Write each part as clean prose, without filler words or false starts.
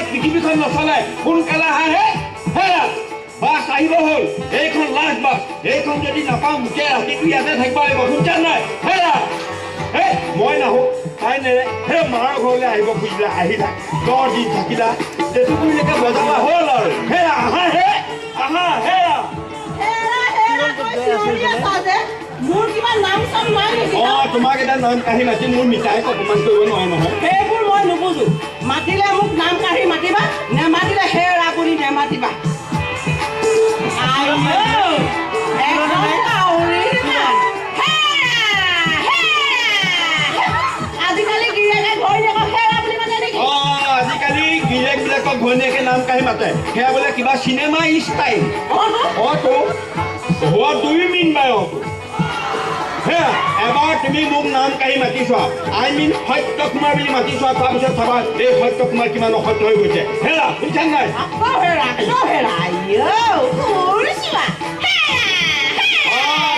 পৃথিৱীখন নচলে সোনকালে আহে হেৰা বাছ আহিব হ'ল এইখন লাষ্ট বাছ এইখন যদি নাপাওঁ গোটেই ৰাতিটো ইয়াতে থাকিব লাগিব শুনছা নাই হেৰা হে মই নাহোঁ তাই নেৰে সেই মাৰ ঘৰলৈ আহিব খুজিলে আহি থাক 10 দিন থাকিলা তেতুকুৰিলৈকে বজাবা হ'ল আৰু হেৰা আহা হে আহা হেৰা মোৰ কিবা নাম চাম নাই নেকি তোমাক এটা নাম কাঢ়ি মাতি মোৰ মিঠাই অপমান কৰিব নোৱাৰে নহয় সেইবোৰ মই নুবুজো মাতিলে মোক নাম কাঢ়ি মাতিবা নেমাতিলে হেৰা বুলি নেমাতিবা আজিকালি গিৰিয়েকবিলাকক ঘৈণীয়েকে নাম কাঢ়ি মাতে সেয়া বোলে কিবা চিনেমা ষ্টাইল তো হোৱা 2 মিন বাই হে এবাৰ তুমি মোক নাম কাঢ়ি মাতি চোৱা আই মিন সত্য কুমাৰ বুলি মাতি চোৱা তাৰপিছত চাবা এই সত্য কুমাৰ কিমান অসত্য হৈ গৈছে হেৰা বুজিছা নাই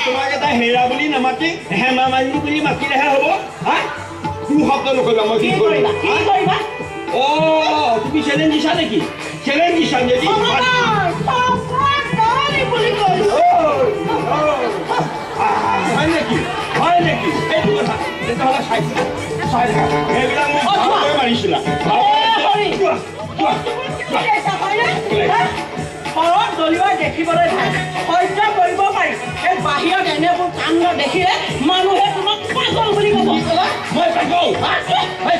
তোমাক এটা হেৰা বুলি নামাতি হেমা মালিনী বুলি মাতিলেহে হ'ব হা কোনো শব্দ নকৰিবা মই কি কৰিবা তুমি চেলেঞ্জ দিছা নেকি চেলেঞ্জ দিছা যদি হয় নেকি এইটো কথা তেতিয়াহ'লে চাই থাকা সেইবিলাক মোক মাৰিছিলা ঘৰত দলিয়াই দেখিবলৈ ভাল সহ্য কৰিব পাৰি এই বাহিৰত এনেবোৰ কাণ্ড দেখিলে মানুহে তোমাক পাগল বুলি ক'ব মই পাগল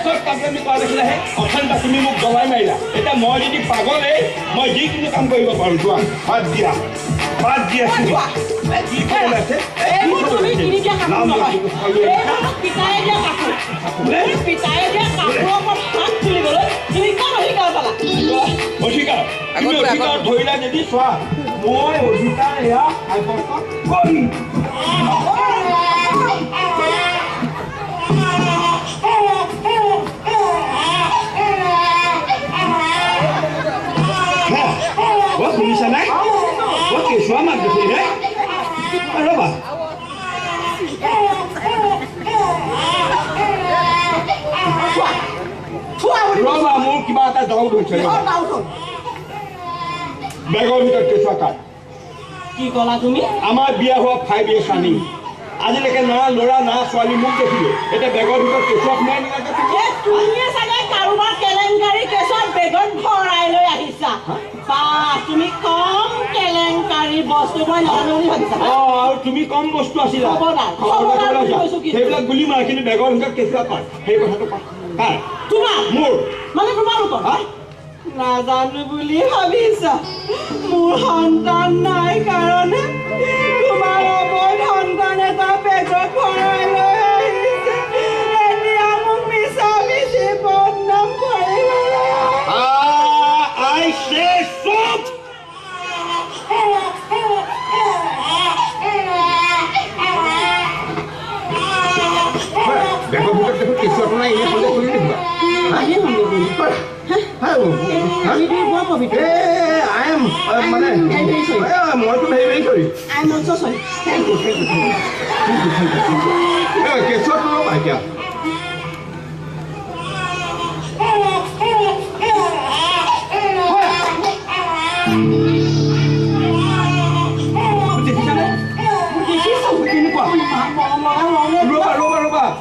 চব কামকামি কৰা দেখিলেহে অথনিবা তুমি মোক দবাই মাৰিলা এতিয়া মই যদি পাগলেই মই যিকোনো কাম কৰিব পাৰোঁ চোৱা বাদ দিয়া কি কৰিব আছে অধিকাৰ ধৰিলা যদি চোৱা মই অধিকাৰ এয়া সাব্যস্ত কৰিম শুনিছা নাই কেঁচুৱা মাক দেখোন হে ৰবা মোৰ কিবা এটা ডাউট হৈছে বেগৰ ভিতৰত কেঁচুৱা কাট কি ক'লা তুমি আমাৰ বিয়া হোৱা 5 years running আজিলৈকে না ল'ৰা না ছোৱালী মোক দেখিলো এতিয়া বেগৰ ভিতৰত কেঁচুৱা সোমাই নিলাগে তুমি চাগে কাৰোবাৰ কেলেংকাৰী কেঁচুৱা বেগত ভৰাই লৈ আহিছা বা তুমি কম কেলেংকাৰী বস্তু মই নাজানো বুলি ভাবিছা আৰু তুমি কম বস্তু আছিলা সেইবিলাক গুলি মাৰ কিন্তু বেগৰ ভিতৰত কেঁচুৱা পায় সেই কথাটো কাৰ তোমাৰ মোৰ মানে তোমালোকৰ নাজানো বুলি ভাবিছা মোৰ সন্তান নাই কাৰণে তোমাৰ অবৈধ সন্তান এটা বেগত ভৰাই লৈ আহিছে এতিয়া মোক মিছা মিছি বদনাম কৰিবলৈ I say stop! বেগৰ ভিতৰত দেখোন কেঁচুৱা আপোনাৰ এনে হ'লে কৰি দিবা মইতো ভেৰি চৰি কেঁচুৱাটো ৰ'বা এতিয়া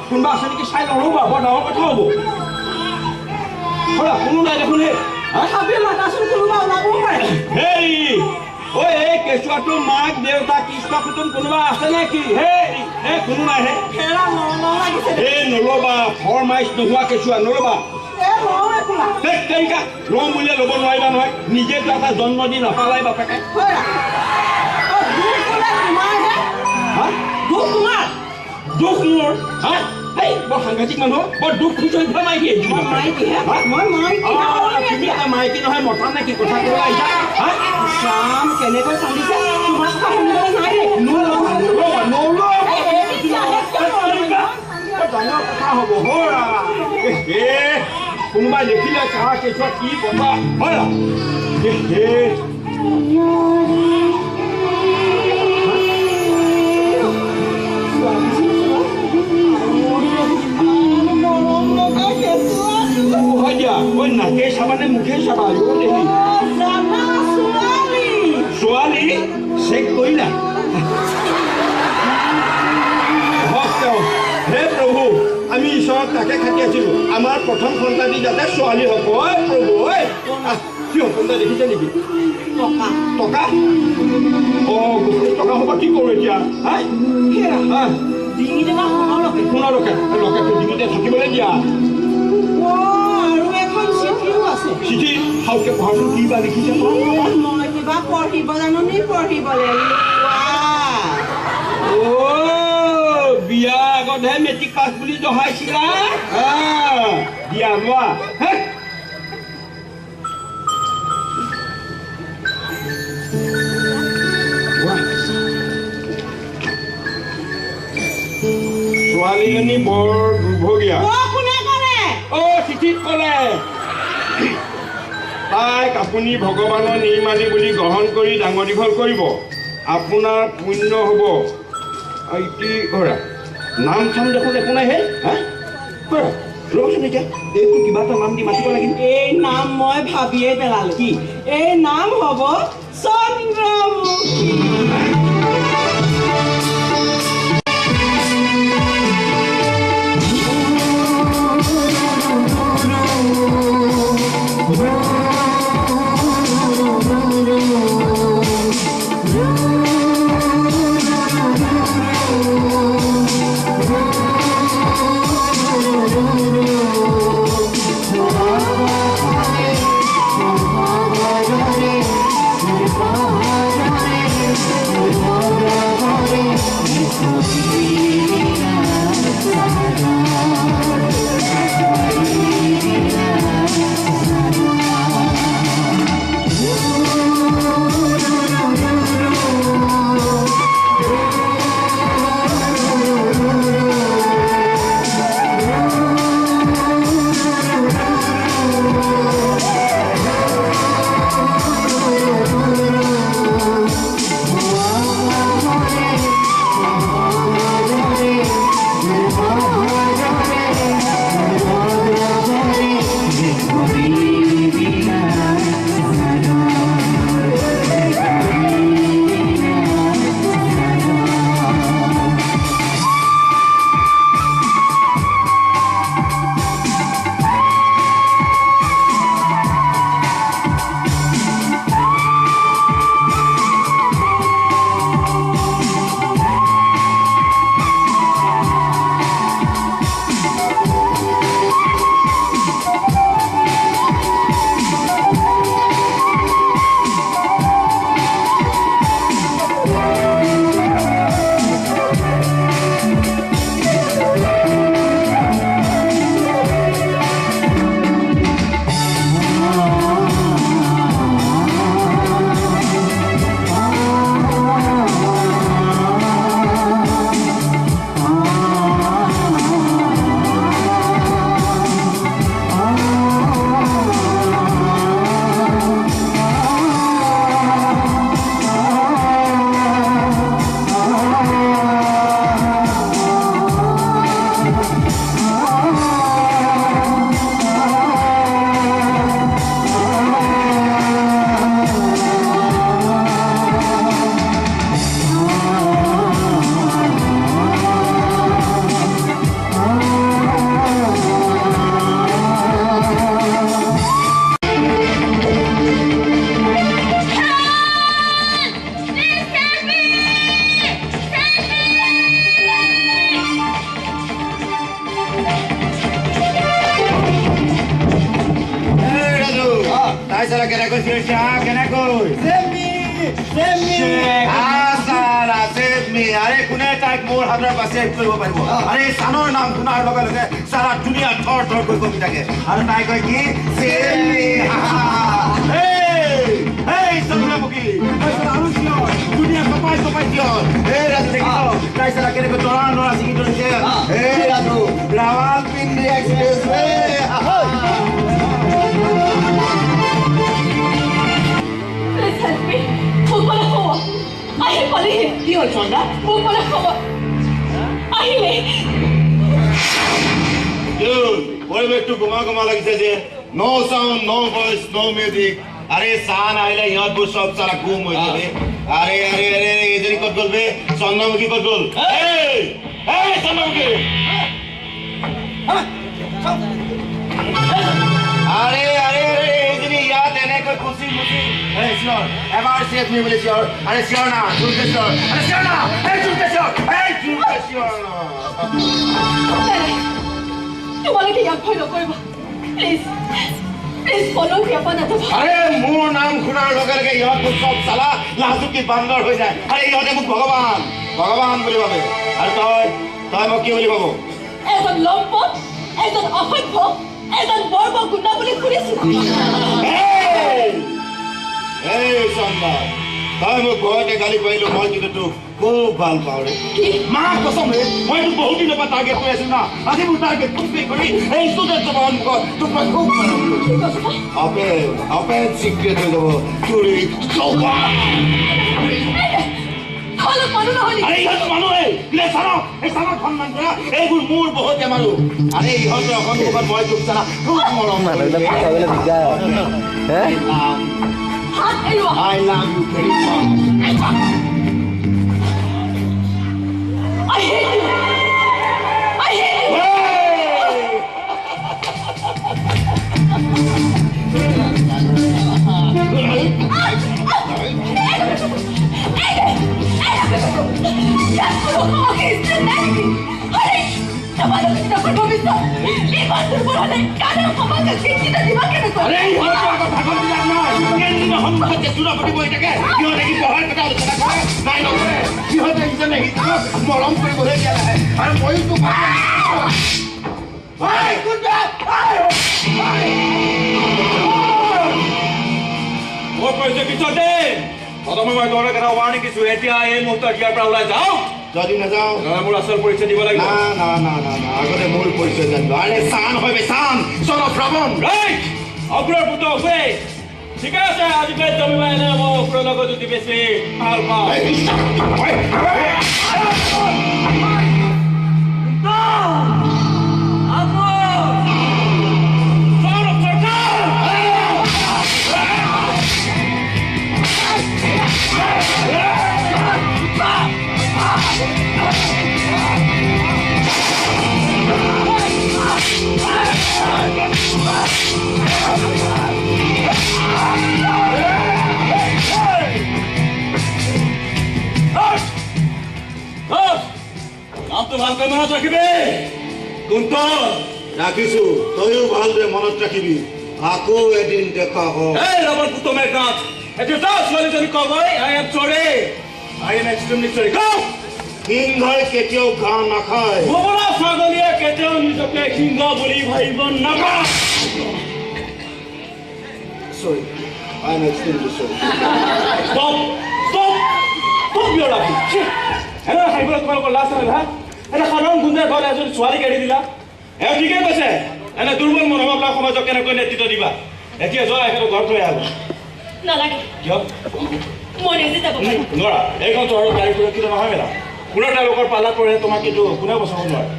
কোনোবা আছে নেকি চাই লওঁ ৰ'বা বৰ ডাঙৰ কথা হ'ব কোনো নাই দেখোন হেৰি ঐ এই কেঁচুৱাটোৰ মাক দেউতাক কৃষ্ণ কুটুম কোনোবা আছে নেকি হেৰি কোনো নাই হে নল'বা ফৰমাইজ নোহোৱা কেঁচুৱা নল'বা ল'ম বুলিয়ে ল'ব নোৱাৰিবা নহয় নিজেতো এটা জন্মদিন নাপালাই বাপেকে দুখ মোৰ হা বৰ সাংঘাতিক মানুহ বৰ দুখ খুচৰি মাইকী তুমি এটা মাইকী নহয় মতা নে কি কথা ক'ব আহিছা চাম কেনেকৈ চান্দিছে ডাঙৰ কথা হ'ব কোনোবাই দেখিলে কাৰ কেঁচুৱা কি কথা হয় নাকে চাবানে মুখে চাবা ছোৱালী চেক কৰিলা হে প্ৰভু আমি ঈশ্বৰক তাকে খাটি আছিলো আমাৰ প্ৰথম সন্তানটি যাতে ছোৱালী হ'ব প্ৰভু কি সপোন দেখিছে নেকি টকা টকা হ'ব কি কৰোঁ এতিয়া সোণৰকে লকেটটো ডিঙিতে থাকিবলৈ দিয়া চিঠি ভালকে পঢ়াচোন কি বা লিখিছে মই কিবা পঢ়িব জানো নি পঢ়িবলৈ বিয়া আগতহে মেট্ৰিক পাছ বুলি জহাইছিলা দিয়া লোৱা ছোৱালীজনী বৰ দুৰ্ভগীয়া চিঠিত ক'লে তাইক আপুনি ভগৱানৰ নিৰ্মালী বুলি গ্ৰহণ কৰি ডাঙৰ দীঘল কৰিব আপোনাৰ পুণ্য হ'ব নাম চাম দেখোন একো নাই হে ৰচোন এতিয়া এইটো কিবা এটা নাম দি মাতিব লাগিব এই নাম মই ভাবিয়ে পেলালো কি এই নাম হ'ব Chandramukhi No sound, no voice, no music. अरे सान आइले यहाँ पर सब सारा घूम हो जाए अरे अरे अरे इधर ही कट गोल बे चंद्रमुखी कट गोल चंद्रमुखी अरे अरे अरे इधर ही याद देने कोई खुशी खुशी अरे श्योर एबार सेफ नहीं मिले श्योर अरे श्योर ना झूठ श्योर अरे श्योर ना झूठ श्योर तुम्हारे के याद भय नकरिबा प्लीज प्लीज फॉलो मी अपन अथवा अरे मोर नाम खुनार लगे लगे यहाँ पर सब साला लाजू की बांदर हो जाए अरे यहाँ मुख भगवान भगवान बोले बाबे अरे तय मैं क्यों बोली बाबू এজন লম্পট এজন অসভ্য এজন বর্ব গুন্ডা বুলি শুনিছো এই চন্দা তই মোক ঘৰতে গালি পাৰিলো মই কিন্তু তোক খুব ভাল পাওঁ ৰে মা কসম ৰে মই তোক বহুত দিনৰ পৰা টাৰ্গেট কৰি আছো না আজি মোৰ টাৰ্গেট কমপ্লিট কৰি এই ষ্টুডেণ্ট জবান তোক মই খুব অপেন চিক্ৰেট হৈ যাব চুৰি চৌকা খালক মানুহ নহলি আৰে ইহঁত মানুহে লে সানো এই সানো সন্মান কৰা এইবোৰ মোৰ বহুত আমাৰো আৰে ইহঁত এখন মুখত মই তোক চালা খুব মৰম মানুহবিলাক চাবলৈ দিগদাৰ হে হাত এৰোৱা I love you very much. I hate you I hate you अरे इহঁত আকৌ ভাগৰ দিলা নহয় কেন্দ্ৰীয় সন্মুখতে চুৰাপতি বহি থাকে ইহঁতে কি পঢ়াৰ কথা আলোচনা কৰে নাই নকৰে ইহঁতে ইজনে সিজনক মৰম কৰিবহে দিয়া নাই আৰু ময়ো তোক মোৰ কৈছে পিছতে প্ৰথমে মই তোমাৰ এটা ৱাৰ্ণিং দিছো এতিয়া এই মুহূৰ্তত ইয়াৰ পৰা ওলাই যাওঁ যদি নাযাওঁ মোৰ আচল পৰিচয় দিব লাগিব না না না না না আগতে মোৰ পৰিচয় জানিব আৰে চান হয় চান চল শ্ৰৱণ ৰাইট অগ্ৰৰ পুত্ৰ অগ্ৰে ঠিক আছে আজি পেট জমিবা এনে মই অগ্ৰৰ লগত যদি বেছি ভাল পাওঁ নামটো ভালকৈ মনত ৰাখিবি কোনটো ৰাখিছো তয়ো ভালদৰে মনত ৰাখিবি আকৌ এদিন দেখা হ'ব এই ৰবৰ পুতমে গাঁত এতিয়া যাওঁ ছোৱালীজনী কবই আই এম চৰি আই এম এক্সট্ৰিমলি চৰি গো সিংহই কেতিয়াও ঘাঁহ নাখায় ববলা ছাগলীয়ে কেতিয়াও নিজকে সিংহ বুলি ভাবিব নাপায় Sorry, I'm extremely sorry. Stop! Stop! Stop your laughing! এনে খাইবলৈ তোমালোকৰ লাজ নাই হা এটা সাধাৰণ গুণ্ডাৰ ঘৰত এজনী ছোৱালীক এৰি দিলা ঠিকেই কৈছে এনে দুৰ্বল মনোভাৱবিলাক সমাজক কেনেকৈ নেতৃত্ব দিবা এতিয়া যোৱা এখেতৰ ঘৰত থৈ আহা নালাগে কিয় মই নিজে যাব পাৰিম নোৱাৰা এইখন চহৰত গাড়ী সুৰক্ষিত নহয় মেলা কোনো তেওঁলোকৰ পাল্লাত পৰে তোমাক কিন্তু কোনেও বচাব নোৱাৰে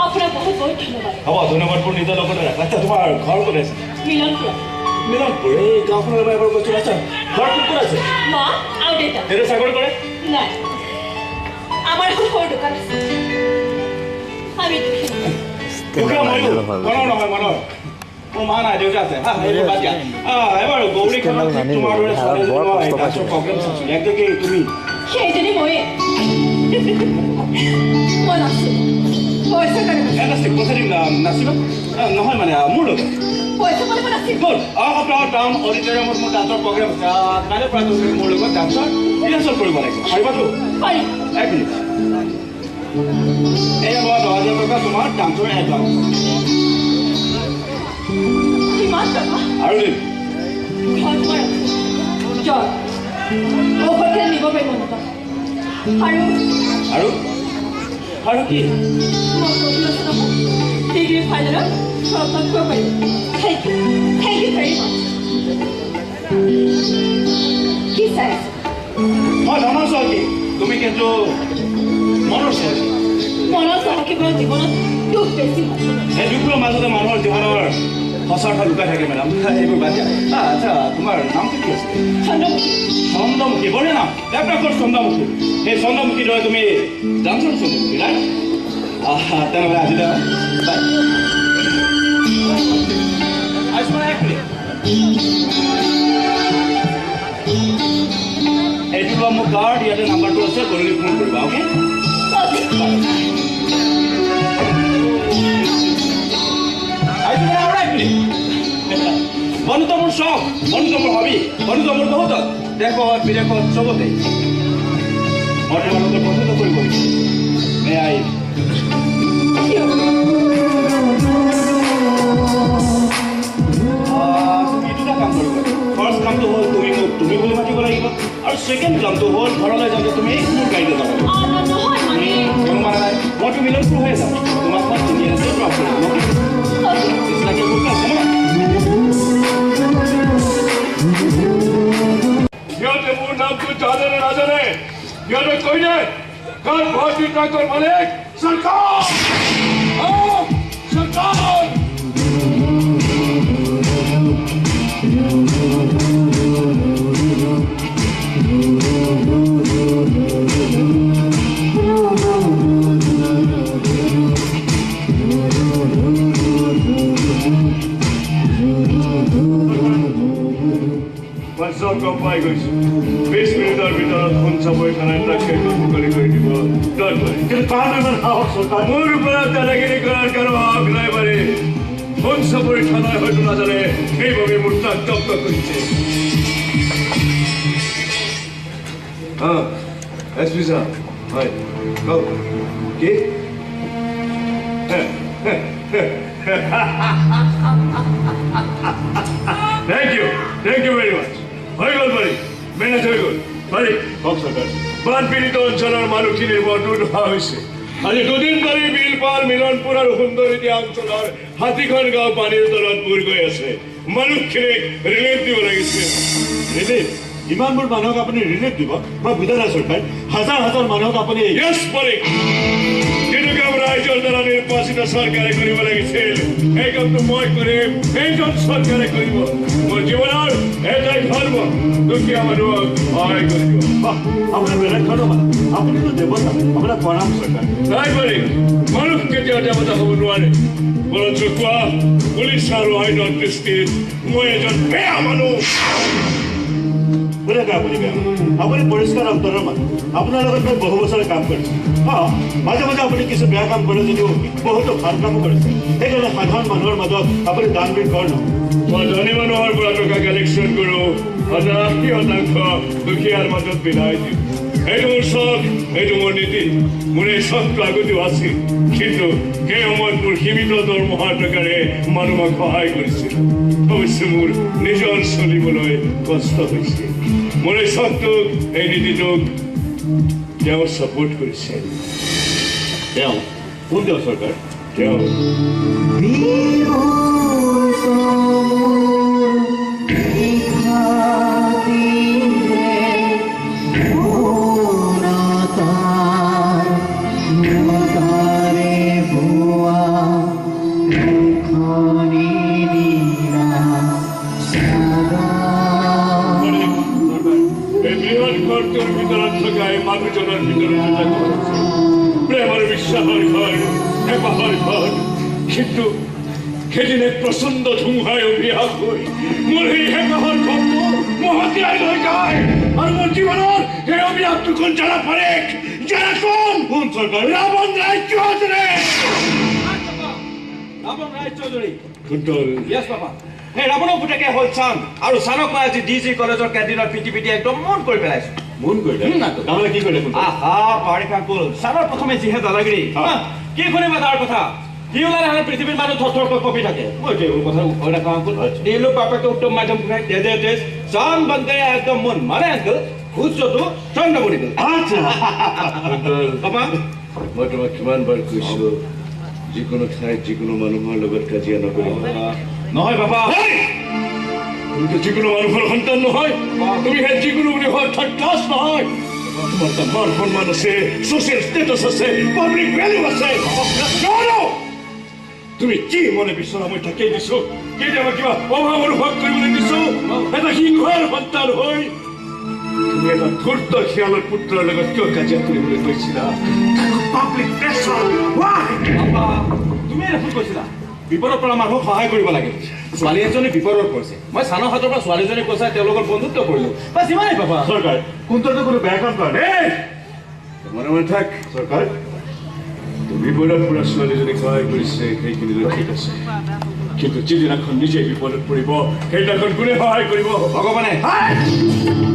আপোনাক বহুত বহুত ধন্যবাদ হ'ব ধন্যবাদবোৰ নিজৰ লগতে ৰাখা আচ্ছা তোমাৰ ঘৰ ক'ত আছে মিলনপুৰ মিলনপুৰ এই গাঁওখনৰ পৰা এবাৰ গৈছোঁ আচ্ছা ঘৰ কোন আছে মা আৰু দেউতা দেউতা চাকৰি কৰে নাই আমাৰ এখন সৰু দোকান আছে আমি দুখী দুখীয়া ময়ো মনৰ নহয় মনৰ মোৰ মা নাই দেউতা আছে হা এইবোৰ বাদ দিয়া এবাৰ গৌৰীখনত তোমাৰ দৰে ছোৱালী এজনী ডান্সৰ প্ৰগ্ৰেম চাইছোঁ একদিকে তুমি সেইজনী ময়ে মই নাচিম পইচা কাৰণে নাচিম পইচা দিম নাচিবা নহয় মানে মোৰ লগত পইচা পালে মই নাচিম গুড সপ্তাহত টাউন অডিটৰিয়ামত মোৰ ডান্সৰ প্ৰগ্ৰেম আছে কাইলৈ পৰা তুমি মোৰ লগত ডান্সৰ ৰিহাৰ্চেল কৰিব লাগিব পাৰিবাতো পাৰিম এক মিনিট এয়া মই 10,000 টকা তোমাৰ ডান্সৰ এডভান্স কিমান টকা আৰু দিম ঘৰত মই জ্বৰ ঔষধে নিব পাৰিব নাপাওঁ আৰু আৰু কি মই পঢ়ি আছোঁ নহয় ডিগ্ৰী ফাইনেলত চৰকাৰক কৰিব পাৰিম থেংক ইউ ভেৰি মাছ কি চাই আছে মই ধনৰ চহকী তুমি কিন্তু মনৰ চহকী মনৰ চহকী পৰা জীৱনত দুখ বেছি হয় এই দুখৰ মাজতে মানুহৰ জীৱনৰ সঁচা কথা লুকাই থাকে মেডাম এইবোৰ বাদ দিয়া আচ্ছা তোমাৰ নামটো কি আছে চন্দ্ৰমুখী চন্দ্ৰমুখী বঢ়িয়া নাম লেপটপৰ চন্দ্ৰমুখী সেই চন্দ্ৰমুখী দৰে তুমি জানচোন চন্দ্ৰমুখী নাই তেনেহ'লে আজিলৈ বাই আয়ুষ্মান এক মিনিট এইটো লোৱা মোৰ কাৰ্ড ইয়াতে নাম্বাৰটো আছে গধূলি ফোন কৰিবা অ'কে বন্ধুত্ব মোৰ চখ বন্ধুত্ব মোৰ হবি বন্ধুত্ব মোৰ বহুত দেশত বিদেশত চবতে মই তোমাৰ লগত বন্ধুত্ব কৰিব বিচাৰিছোঁ তুমি দুটা কাম কৰিব ফাৰ্ষ্ট কামটো হ'ল তুমি মোক তুমি বুলি মাতিব লাগিব আৰু ছেকেণ্ড কামটো হ'ল ঘৰলৈ যাওঁতে তুমি মোৰ গাড়ীতে যাব লাগিব নহয় মানে কোনো মানে নাই মইতো মিলনপুৰ হৈ যাম তোমাক মই ধুনীয়া ড্ৰপ কৰিম লাগে মোৰ কাম সিহঁতে মোৰ নামটো জানে নে নাজানে সিহঁতে কৈ দে কাৰণ গুৱাহাটী ট্ৰাকৰ মালিক চৰকাৰ চৰকাৰ মই চব গম পাই গৈছো 20 মিনিটৰ ভিতৰত ফোন চাবই থানাত তাকে মুকলি কৰি দিব কিন্তু তাৰ ইমান সাহস চৰকাৰ মোৰ ওপৰত দাদাগিৰি কৰাৰ কাৰো সাহস নাই পাৰে ফোন চাবই থানাই হয়তো নাজানে সেইবাবে মোৰ তাক জব্দ কৰিছে এছপি ছাৰ হয় কওক কি Thank you very much. হৈ গ'ল পাৰি মেনেজ হৈ গ'ল পাৰি কওক চৰকাৰ বানপীড়িত অঞ্চলৰ মানুহখিনিৰ বৰ দুৰ্দশা হৈছে আজি দুদিন ধৰি বিলপাল মিলনপুৰ আৰু সুন্দৰীয়া অঞ্চলৰ 60খন গাঁও পানীৰ তলত বুৰ গৈ আছে মানুহখিনিক ৰিলিফ দিব লাগিছে ৰিলিফ ইমানবোৰ মানুহক আপুনি ৰিলিফ দিব মই বুজা নাই চৰকাৰ হাজাৰ হাজাৰ মানুহক আপুনি য়েছ পাৰি কিন্তু কাম ৰাইজৰ দ্বাৰা নিৰ্বাচিত চৰকাৰে কৰিব লাগিছিল এই কামটো মই কৰিম এইজন চৰকাৰে কৰিব মোৰ জীৱনৰ এটাই ধৰ্ম দুখীয়া মানুহক সহায় কৰিব আপোনাৰ বেলেগ ধৰ্ম আপুনিতো দেৱতা আপোনাৰ প্ৰণাম চৰকাৰ নাই পাৰি মানুহ কেতিয়াও দেৱতা হ'ব নোৱাৰে বৰঞ্চ কোৱা পুলিচ আৰু আইনৰ দৃষ্টিত মই এজন বেয়া মানুহ আপুনি পৰিষ্কাৰ অন্তৰৰ মানুহ আপোনাৰ লগত মই বহু বছৰ কাম কৰিছোঁ মাজে মাজে আপুনি কিছু বেয়া কাম কৰে যদিও বহুতো ভাল কামো কৰিছে সেইকাৰণে সাধাৰণ মানুহৰ মাজত আপুনি দান বীৰ কৰ মই ধনী মানুহৰ পৰা টকা কালেকশ্যন কৰোঁ 80% দুখীয়াৰ মাজত বিলাই দিওঁ এইটো মোৰ চখ এইটো মোৰ নীতি মোৰ এই চখটো আগতেও আছিল কিন্তু সেই সময়ত মোৰ সীমিত দৰমহাৰ টকাৰে মানুহক সহায় কৰিছিল অৱশ্যে মোৰ নিজৰ চলিবলৈ কষ্ট হৈছে মোৰ এই চখটোক এই নীতিটোক তেওঁ ছাপোৰ্ট কৰিছে তেওঁ কোন তেওঁ চৰকাৰ তেওঁ মানুহজনৰ ভিতৰত প্ৰেম আৰু বিশ্বাসৰ ঘৰ হেঁপাহৰ ঘৰ কিন্তু সেইদিনে প্ৰচণ্ড ধুমুহাই অভিশাপ হৈ মোৰ সেই হেঁপাহৰ ঘৰটো মহতিয়াই লৈ যায় আৰু মোৰ জীৱনৰ সেই অভিশাপটো কোন জানা পাৰে জানা কোন চৰকাৰ ৰাৱণ ৰায় চৌধুৰী ৰাৱণ ৰায় চৌধুৰী কুন্তল য়েছ পাপা সেই ৰাৱণৰ পুতেকে হ'ল চান আৰু চানক মই আজি ডিজি কলেজৰ কেণ্টিনত পিটি পিটি একদম মন কৰি পেলাইছো মন কৰিলে তাৰমানে কি কৰিলে আহা পাহাৰী কাকুল চানৰ প্ৰথমে যিহে দাদাগিৰি কি শুনিবা তাৰ কথা কি ওলালে হালে পৃথিৱীৰ মানুহ থৰথৰকৈ কঁপি থাকে মই এইবোৰ কথা কৈ নাথাকোঁ আংকুল দিলো পাপাকে উত্তম মাধ্যম ঘূৰাই দে চান বন গয়া একদম মন মানে আংকুল খুচটো চন্দ্ৰ বনি গ'ল পাপা মই তোমাক কিমানবাৰ কৈছোঁ যিকোনো ঠাইত যিকোনো মানুহৰ লগত কাজিয়া নকৰিবা নহয় বাবা তুমিতো যিকোনো মানুহৰ সন্তান নহয় তুমি সেই যিকোনো বুলি হয় থাৰ্ড ক্লাছ নহয় তোমাৰ তাত মান সন্মান আছে ছ'চিয়েল ষ্টেটাছ আছে পাব্লিক ভেলিউ আছে তুমি কি মনে বিচৰা মই তাকেই দিছো কেতিয়াবা কিবা অভাৱ অনুভৱ কৰিবলৈ দিছো এটা সিংহৰ সন্তান হৈ তুমি এটা ধূৰ্ত শিয়ালৰ পুত্ৰৰ লগত কিয় কাজিয়া কৰিবলৈ কৈছিলা পাব্লিক প্ৰেছাৰ তুমি দেখোন কৈছিলা বিপদৰ পৰা মানুহক সহায় কৰিব লাগে ছোৱালী এজনী বিপদত পৰিছে মই চানৰ হাতৰ পৰা ছোৱালীজনী কৈছা তেওঁলোকৰ বন্ধুত্ব কৰিলো বাছ ইমানেই পাবা চৰকাৰ কোনটোতো কোনো বেয়া কাম কৰা দেই মনে মনে থাক চৰকাৰ বিপদত পৰা ছোৱালীজনীক সহায় কৰিছে সেইখিনিলৈ ঠিক আছে কিন্তু যিদিনাখন নিজে বিপদত পৰিব সেইদিনাখন কোনে সহায় কৰিব ভগৱানে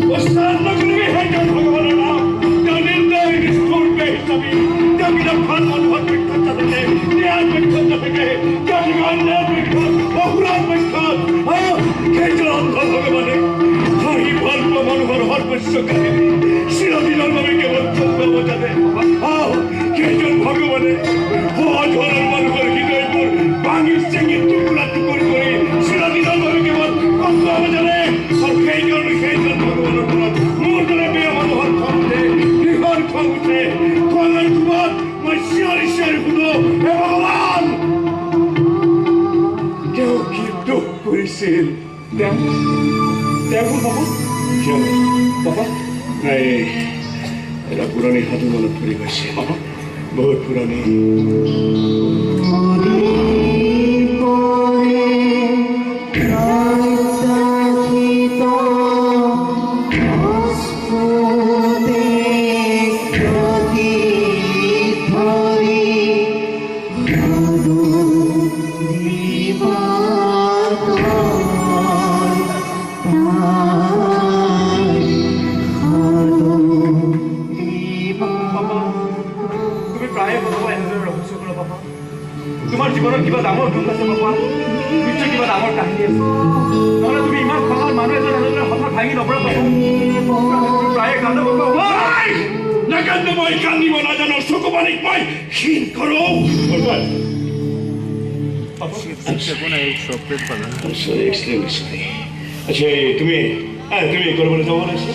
প্ৰস্তাৱ নকৰিবি সেইজন ভগৱানৰ নাম তেওঁ নিৰ্দয় নিষ্ঠুৰকে হিচাপি তেওঁ কিতাপ ভাল মানুহৰ পক্ষত নাথাকে ন্যায়ৰ পক্ষত নাথাকে তেওঁ কিবা অন্যায়ৰ পক্ষত অসুৰৰ পক্ষত সেইজন অন্ধ ভগৱানে হাঁহি ভাল পোৱা মানুহৰ সৰ্বস্ব কাহিনী চিৰদিনৰ বাবে কেৱল চন্দ্ৰব জানে সেইজন ভগৱানে সহজৰৰ মানুহৰ হৃদয়বোৰ ভাঙি চেঙি টুকুৰা টুকুৰ কৰি চিৰদিনৰ বাবে কেৱল চন্দ্ৰব জানে আৰু সেইজন ভগৱানৰ ফলত মোৰ দৰে বেয়া মানুহৰ খং উঠে নিহৰ খং উঠে খঙৰ কোবত মই চিঞৰি চিঞৰি সুধো হে ভগৱান তেওঁ কি দুখ কৰিছিল তেওঁ বাবা কিয় বাবা নাই এটা পুৰণি সাধু মনত পৰি গৈছে বাবা বহুত পুৰণি তোমাৰ জীৱনত কিবা ডাঙৰ দুখ আছে বাবা নিশ্চয় কিবা ডাঙৰ কাহিনী আছে নহ'লে তুমি ইমান সহজ মানুহ এজন এজনৰ হঠাৎ ভাঙি নপৰা বাবা প্ৰায়ে কান্দো বাবা নাকান্দো মই কান্দিব নাজানো চকু পানীক মই ক্ষীণ কৰোঁ আচ্ছা তুমি কৰিবলৈ যাব লাগিছে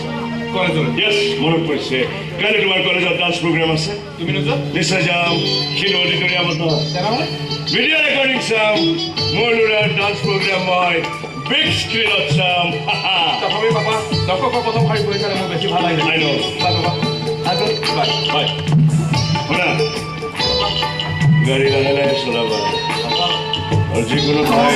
কলেজত য়েছ মনত পৰিছে কাইলৈ তোমাৰ কলেজত ডান্স প্ৰগ্ৰাম আছে তুমি নোযোৱা নিশ্চয় যাম কিন্তু অডিটৰিয়ামত নহয় ভিডিঅ' ৰেকৰ্ডিং চাম মোৰ ল'ৰাৰ ডান্স প্ৰগ্ৰাম মই বিগ স্ক্ৰীণত চাম তথাপি পাপা দৰ্শকৰ প্ৰথম শাৰী পৰি চালে মোৰ বেছি ভাল লাগিলে নাই বাই শুনা গাড়ী লাহে লাহে চলাবা আৰু যিকোনো ঠাই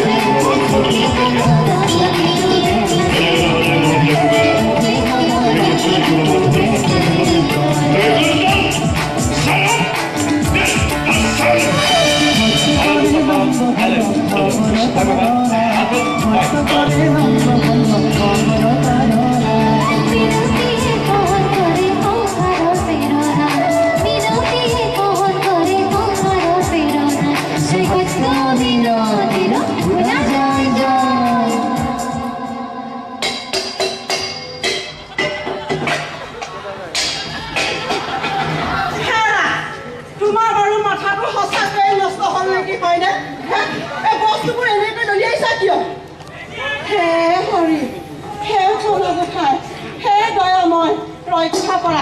ৰক্ষা কৰা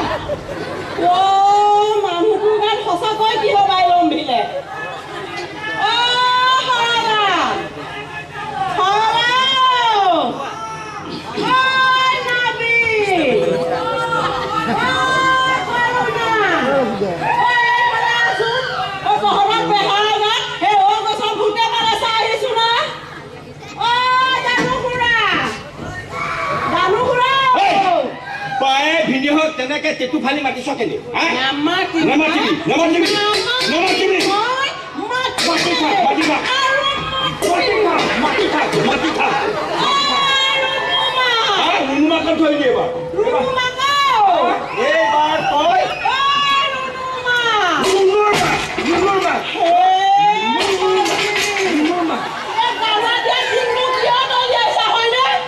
মানুহটোৰ গাত সঁচাকৈ কি হবাই লম্ভিলে তেনেকে তেতু ফালি মাতিছ কেনে উন্মাকত থৈ দিয়ে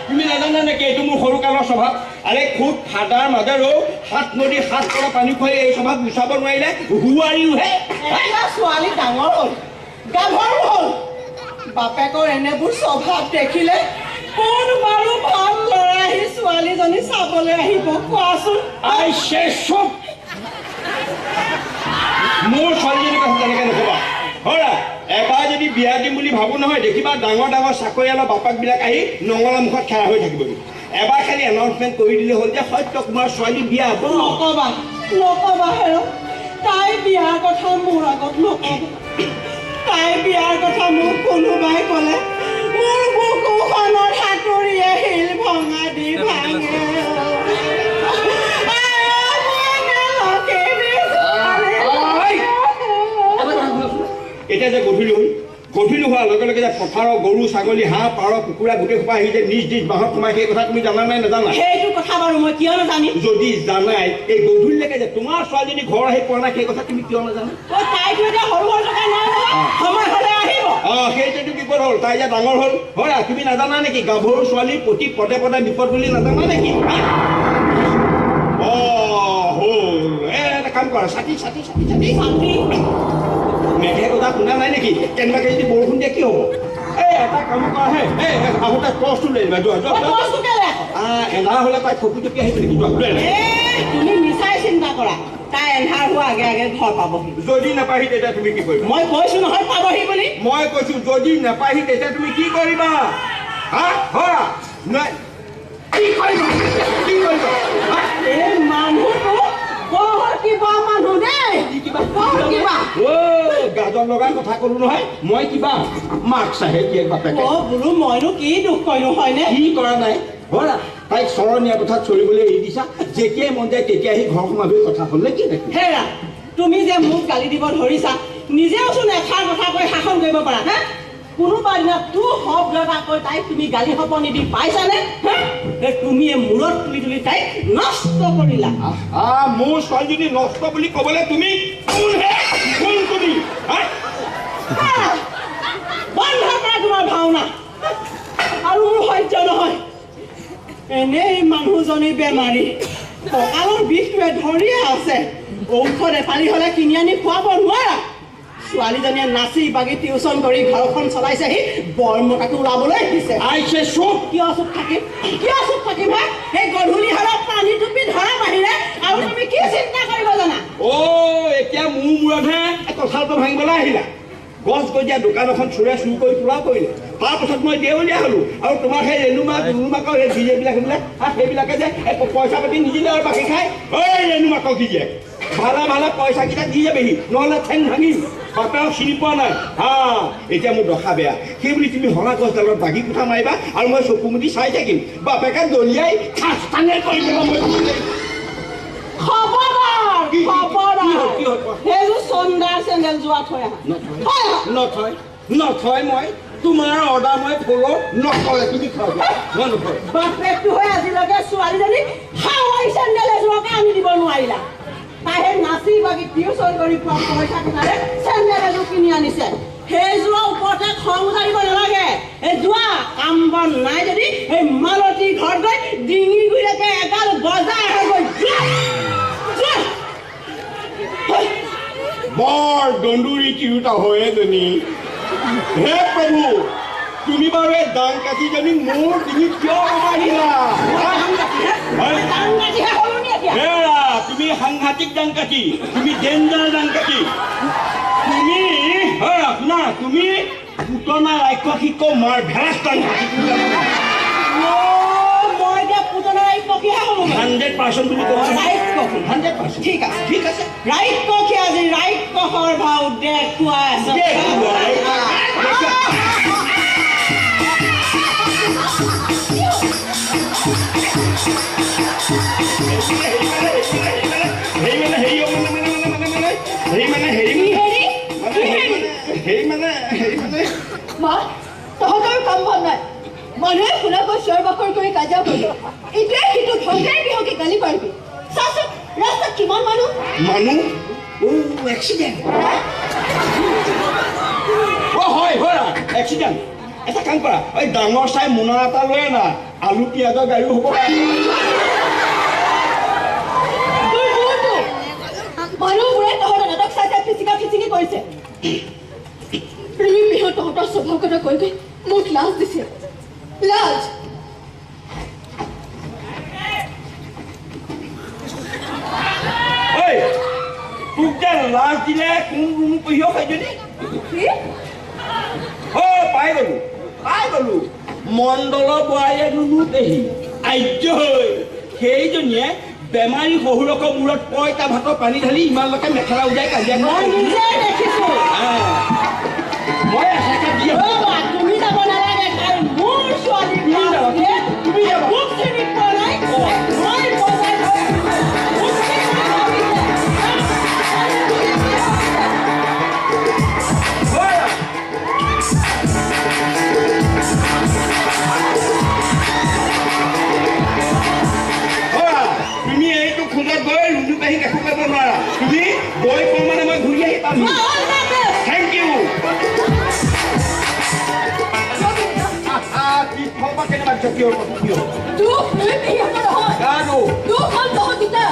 তুমি নাজানা নেকি এইটো মোৰ সৰু কালৰ স্বভাৱ আৰে খুব ঠাণ্ডাৰ মাজেৰো হাত নদী হাত পৰা পানী খুৱাই এই স্বভাৱ গুচাব নোৱাৰিলে হুৱাৰিওহে ছোৱালী ডাঙৰ হ'ল গাভৰু হ'ল বাপেকৰ এনেবোৰ স্বভাৱ দেখিলে কোন বাৰু ভাল ল'ৰা আহি ছোৱালীজনী চাবলৈ আহিব কোৱাচোন মোৰ ছোৱালীজনীৰ কথা তেনেকে নকবা এবাৰ যদি যদি বিয়া দিম বুলি ভাবোঁ নহয় দেখিবা ডাঙৰ ডাঙৰ চাকৰিয়ালৰ বাপাকবিলাক আহি নঙলা মুখত খেৰা হৈ থাকিব এবাৰ খালি এনাউন্সমেণ্ট কৰি দিলে হ'ল যে সত্য কুমাৰ ছোৱালী বিয়া হ'ব নকবা হেৰ তাই বিয়াৰ কথা মোৰ আগত নকব তাই বিয়াৰ কথা মোক কোনোবাই ক'লে মোৰ বুকুখনত সাঁতুৰিয়ে শিল ভঙা দি ভাঙে এতিয়া যে গধূলি হোৱাৰ লগে লগে যে পথাৰৰ গৰু ছাগলী হাঁহ পাৰ কুকুৰা গোটেই সোপা আহি যে নিজ বাঁহত সোমাই সেই কথা তুমি জানা নাই নাজানা সেইটো কথা বাৰু মই কিয় নাজানিম যদি জানাই এই গধূলিলৈকে যে তোমাৰ ছোৱালীজনী ঘৰ আহি পোৱা নাই সেই কথা তুমি কিয় নাজানা তাইতো এতিয়া সৰু সৰু থকা নাই সময় হ'লে আহিব সেইটোতো বিপদ হ'ল তাই যে ডাঙৰ হ'ল হয় তুমি নাজানা নেকি গাভৰু ছোৱালী প্ৰতি পদে পদে বিপদ বুলি নাজানা নেকি হ'ল এটা কাম কৰা ছাতি মেঘে কথা শুনা নাই নেকি কেনেবাকে যদি বৰষুণ দিয়ে কি হ'ব এটা কাম কৰা হে আহোঁতে টৰ্চটো লৈ আহিবা যোৱা এন্ধাৰ হ'লে তাই ফপি টপি আহিব নেকি তুমি মিছাই চিন্তা কৰা তাই এন্ধাৰ হোৱা আগে আগে ঘৰ পাবহি যদি নাপাহি তেতিয়া তুমি কি কৰিবা মই কৈছো নহয় পাবহি বুলি মই কৈছো যদি নাপাহি তেতিয়া তুমি কি কৰিবা কি কৰিবা এই মানুহটো কিবা মানুহ দেই গাজৰ লগাৰ কথা কলো নহয় মই কিবা মাক চাহে কি বাপেকে বোলো মইনো কি দুখ কৰিলো হয়নে কি কৰা নাই হয় তাইক চৰণীয়া কথাত চলিবলৈ এৰি দিছা যেতিয়াই মন যায় তেতিয়া আহি ঘৰ সোমাবি কথা হ'লে কি দেখি হেৰা তুমি যে মোক গালি দিব ধৰিছা নিজেওচোন এষাৰ কথা কৈ শাসন কৰিব পাৰা হে কোনোবা দিনা তোৰ শব্দ এটা কৈ তাইক তুমি গালি সপনি দি পাইছানে তুমি মূৰত তুলি তুলি তাইক নষ্ট কৰিলা মোৰ ছোৱালীজনী নষ্ট বুলি ক'বলৈ তুমি কোন তুমি বন্ধ কৰা তোমাৰ ভাওনা আৰু মোৰ সহ্য নহয় এনেই মানুহজনী বেমাৰী কঁকালৰ বিষটোৱে ধৰিয়ে আছে ঔষধ এপালি হ'লে কিনি আনি খুৱাব নোৱাৰা ছোৱালীজনীয়ে নাচি বাগি টিউচন কৰি ঘৰখন চলাইছেহি বৰমতাটো ওলাবলৈ আহিছে কিয় চুপ থাকিম সেই গধূলি হ'লে পানী টুপি ধৰা বাহিৰে আৰু তুমি কি চিন্তা কৰিব জানা এতিয়া মোৰ মূৰতহে কঁঠালটো ভাঙিবলৈ আহিলা গছ গজীয়া দোকান এখন চোৰে চুৰ কৰি তোলা কৰিলে তাৰপাছত মই দেউলীয়া হ'লো আৰু তোমাৰ সেই ৰেণুমাকৰ সেই বিজেবিলাক সেইবিলাকে যে পইচা পাতি নিদিলে আৰু বাকী খাই ৰেণুমাকক গিজে ভালে পইচাকেইটা দি যাবহি নহ'লে ঠেং ভাঙিম বাপেৰক চিনি পোৱা নাই এতিয়া মোৰ দশা বেয়া সেই বুলি তুমি হলা গছডালত বাগি কোঠা মাৰিবা আৰু মই চকু মুদি চাই থাকিম বাপেকে দলিয়াই খাস্তানে কৰি পেলাম নথয় মই তোমাৰ অৰ্ডাৰ মই ফ'ল' নকৰে তুমি বাপেকটো হৈ আজিলৈকে ছোৱালীজনীক হাৱাই চেণ্ডেল এযোৰকে আনি দিব নোৱাৰিলা তাইহে নাচি বাগি টিউচন কৰি পোৱা পইচা কিনাৰে চেণ্ডেল এযোৰ কিনি আনিছে সেইযোৰৰ ওপৰতে খং জাৰিব নালাগে এই যোৱা কাম বন নাই যদি সেই মালতী ঘৰত গৈ ডিঙি গুৰিলৈকে এগাল বজাৰ হৈ গৈ বৰ দণ্ডুৰি তিৰোতা হয় এজনী হে প্ৰভু তুমি বাৰু এই দাং কাঠিজনীক মোৰ ডিঙিত কিয় মাৰিলা তুমি সাংঘাতিক দাং কাঠি তুমি ডেঞ্জাৰ দাং কাঠি তুমি পুতনা ৰাক্ষসীক মাৰ ভেৰাচ দাং কাঠি 100% বুলি ক'ব 100% ঠিক আছে ৰাইট কখি আজি ৰাইট কখৰ ভাও দেখুৱাই আছে তহঁতৰ কাম বন নাই মানুহে শুনাকৈ চিঞৰ বাখৰ কৰি কাজিয়া কৰিব এতিয়া সিটো ধংকাই বিহকে গালি পাৰিবি চাচোন ৰাস্তাত কিমান মানুহ এক্সিডেণ্ট হয় এক্সিডেণ্ট এটা কাম কৰা এই ডাঙৰ চাই মোনা এটা লৈ আনা আলু পিঁয়াজৰ গাড়ীও হ'ব মানুহবোৰে তহঁতৰ নাটক চাই চাই খিচিকি কৰিছে প্ৰেমী বিহু তহঁতৰ স্বভাৱ কথা কৈ কৈ মোক লাজ দিছে লাজ তোক যে লাজ দিলে কোন ৰুম পঢ়িব পাইছনি পাই গলো মণ্ডল বোৱাৰীয়ে নুনু পেহী আৰ্য হৈ সেইজনীয়ে বেমাৰী শহুৰকৰ মূৰত পইতা ভাতৰ পানী ঢালি ইমানলৈকে মেখেলা উজাই কাজিয়া মই নিজে দেখিছো মই আশাকে দিয়ে তুমি যাব নালাগে কাৰণ মোৰ ছোৱালী তুমি যাবা মোক চিনি পোৱা নাই মই বজাই তুমি এইটো খোজত গৈ লুডু পাহি কাকো কৰিব নোৱাৰা তুমি গৈ কওঁ মানে মই ঘূৰি আহি পাম থেংক ইউ কি ফলবা কেনেবা জকিয়ৰ কথা কিয় দুখ লৈ পেহিহঁতৰ নহয় কাৰো দুখ হ'ল তহঁতিটা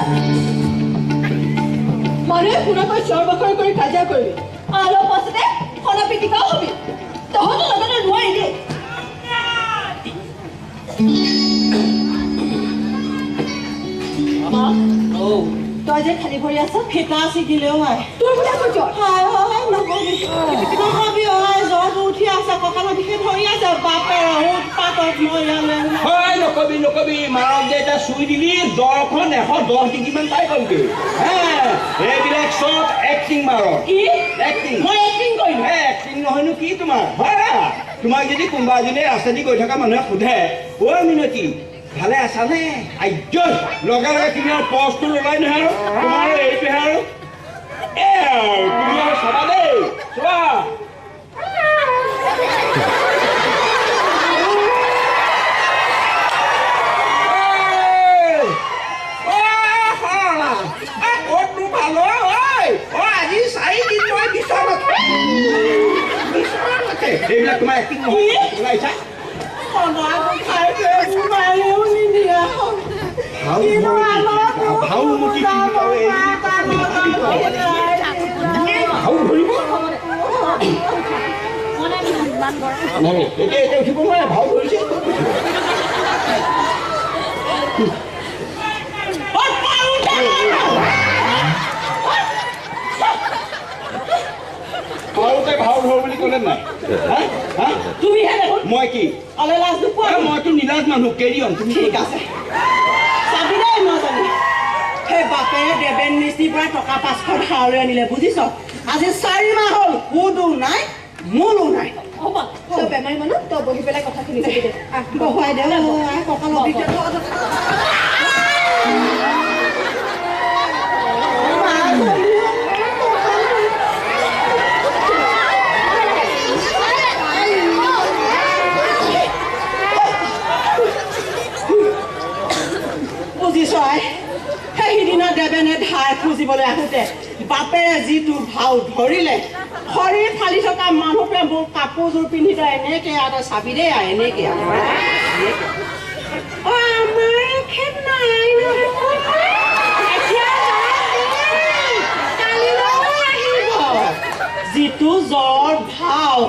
মানুহে শুনাকৈ চিঞৰ বাখৰ কৰি কাজিয়া কৰিবি অলপ পাছতে খনা পিটিকাও হবি তহঁতৰ লগতে নোৱাৰিলি তই যে খালি ভৰি আছ ফিটা ছিগিলেও আই তোৰ বোলে আকৌ জ্বৰ নকবি জ্বৰটো উঠি আছে কঁকালৰ বিষে ধৰি আছে বাপেৰ উৎপাতত মই ইয়ালৈ হয় নকবি মাৰক যে এতিয়া চুই দিলি জ্বৰখন 110 ডিগ্ৰীমান পাই গ'লগৈ এইবিলাক চব এক্টিং মাৰক কি এক্টিং মই এক্টিং কৰিলো এক্টিং নহয়নো কি তোমাৰ হয় তোমাক যদি কোনোবা এজনে ৰাস্তাদি গৈ থকা মানুহে সোধে অ' মিনতি ভালে আছানে আৰ্য লগে লগে তুমি আৰু পজটো ওলাই নহয় আৰু তোমাৰ এইটোহে আৰু তুমি আৰু চাবা দেই চোৱা ক'তনো ভাল আজি 4 দিন মই বিচনাতে এইবিলাক তোমাৰ এক্টিং নহয় ওলাইছা উঠিব নোৱাৰে ভাও ধৰিছে ভাও ধৰ বুলি ক'লে নাই তুমিহে দেখোন মই কি অলপ লাজ নোপোৱা মইতো নিলাজ মানুহ কেৰি অন তুমি ঠিক আছে চাবি দেই মই জানো সেই বাপেৰে দেৱেন মিস্ত্ৰীৰ পৰা টকা 500 ধাৰলৈ আনিলে বুজিছ আজি 4 মাহ হ'ল সুদো নাই মূলো নাই হ'ব তই বেমাৰী মানুহ তই বহি পেলাই কথা শুনি থাকিবি দে বহুৱাই দে কঁকালৰ বিষে বুজিছ সেইদিনা দেৱেনে ধাৰ খুজিবলৈ আহোঁতে বাপেৰে যিটো ভাও ধৰিলে খৰি ফালি থকা মানুহটোৱে মোৰ কাপোৰযোৰ পিন্ধি তই এনেকে আৰু তই চাবি দেই এনেকে যিটো জ্বৰ ভাও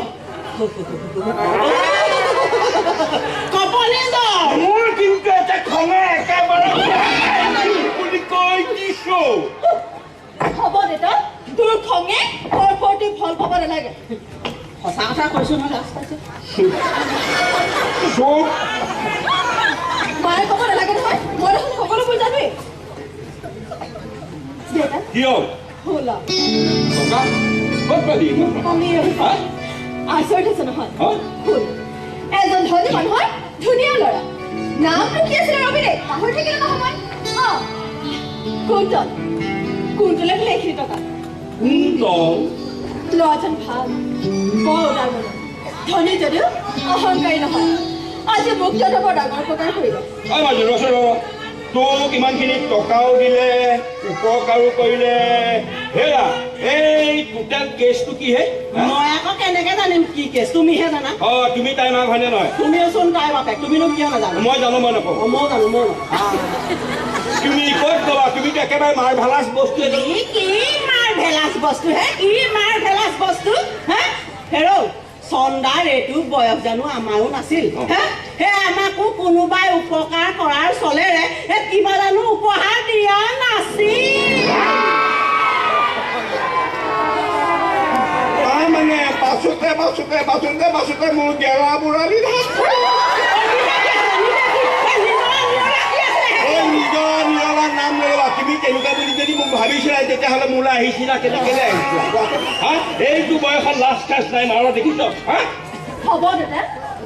কপনি জ্বৰ মোৰ কিন্তু এটা খঙে একেবাৰে বুলি কৈ দিছো হ'ব দেউতা তোৰ খঙে তোৰ ফৰ্তি ফল পাব নালাগে সঁচা কথা কৈছো নহয় লাজ পাইছো মায়ে ক'ব নালাগে নহয় মই দেখোন সকলোবোৰ জানোৱেই দেউতা কিয় শুলা টকা ক'ত পালি আচৰিত আছে নহয় শুন এজন ধনী মানুহৰ ধুনীয়া ল'ৰা নামটো কি আছিলে ৰবি দে পাহৰি থাকিলে নহয় কুন্তল কুন্তলে বোলে 1 টকা ল'ৰাজন ভাল বৰ উদাৰ মনৰ ধনী যদিও অহংকাৰী নহয় আজি মুক্তটো বৰ ডাঙৰ প্ৰকাৰ কৰিলে তোক ইমানখিনি টকাও দিলে উপকাৰো কৰিলে হেৰা এই টোটেল কেছটো কি হে মই আকৌ কেনেকে জানিম কি কেছ তুমিহে জানা তুমি তাই মাক হয়নে নহয় তুমিওচোন তাই বাপেক তুমিনো কিয় নাজানো মই জানো মই নকওঁ মই জানো মই তুমি ক'ত গ'লা তুমিতো একেবাৰে মাৰ ভালাচ বস্তু কি মাৰ ভেলাচ বস্তু হে কি মাৰ ভেলাচ বস্তু হে হেৰৌ চন্দাৰ এইটো বয়স জানো আমাৰো নাছিল হে আমাকো কোনোবাই উপকাৰ কৰাৰ চলেৰে কিবা জানো উপহাৰ দিয়া নাছিল মানে 500 বাচোতে মোৰ গেৰা বুঢ়ালি নিজৰ নিয়লাৰ নাম ল'লা তুমি তেনেকুৱা বুলি যদি মোক ভাবিছিলা তেতিয়াহ'লে মোলৈ আহিছিলা কেনেকৈ আহিছিলা হা এইটো বয়সত লাজ কাজ নাই মাৰা দেখিছ হা হ'ব দাদা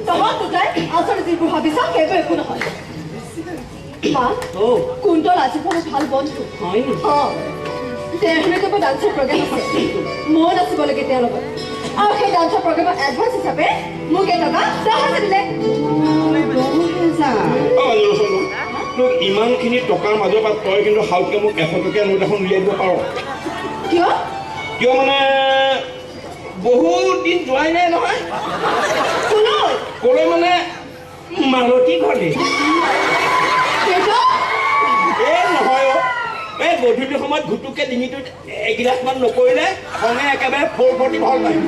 তহঁত দুটাই আচলতে যিবোৰ ভাবিছ সেইবোৰ একো নহয় মা কুন্তল আজিকালি ভাল বন্ধু হয় নি তেওঁৰ হেনো ডান্সৰ প্ৰগ্ৰেম আছে মই নাচিব লাগে তেওঁৰ লগত আৰু সেই ডান্সৰ প্ৰগ্ৰেমৰ এডভান্স হিচাপে মোক এটকা 10,000 দিলে তোক ইমানখিনি টকাৰ মাজৰ পৰা তই কিন্তু হাউতকৈ মোক 100 টকীয়া নোট এখন উলিয়াই দিব পাৰ কিয় মানে বহুত দিন যোৱাই নাই নহয় ক'লৈ মানে মালতী ঘৰলৈ এই নহয় এই গধূলি সময়ত ঘুটুককৈ ডিঙিটোত এগিলাচমান নকৰিলে খঙে একেবাৰে ফৰফৰটি ভাল পায়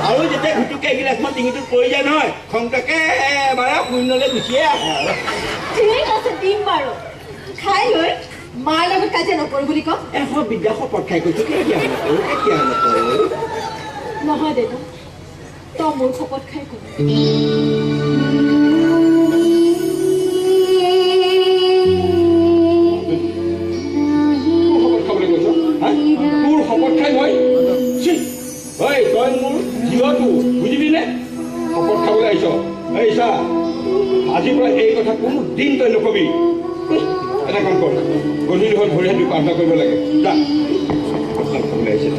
আৰু যেতিয়া ঘুটুককৈ এগিলাচমান ডিঙিটোত পৰি যায় নহয় খংটোকে এবাৰে শূন্যলৈ গুচিয়ে আহে আৰু ঠিক আছে দিম বাৰু খাই লৈ মাৰ লগত কাজিয়া নকৰোঁ বুলি কওঁ বিদ্যা শপত খাই কৈছোঁ কেতিয়া নকৰোঁ নহয় দেউতা তই মোৰ শপত খাই কওঁ তোৰ শপত খাই মই তই মোৰ জীৱটো বুজিলি নে শপত খাবলৈ আহিছ এই চা আজিৰ পৰা এই কথা কোনো দিন তই নকবি এটা কাম কৰ গধূলি হ'ল ভৰি হাত প্ৰাৰ্থনা কৰিব লাগে যা খাবলৈ আহিছে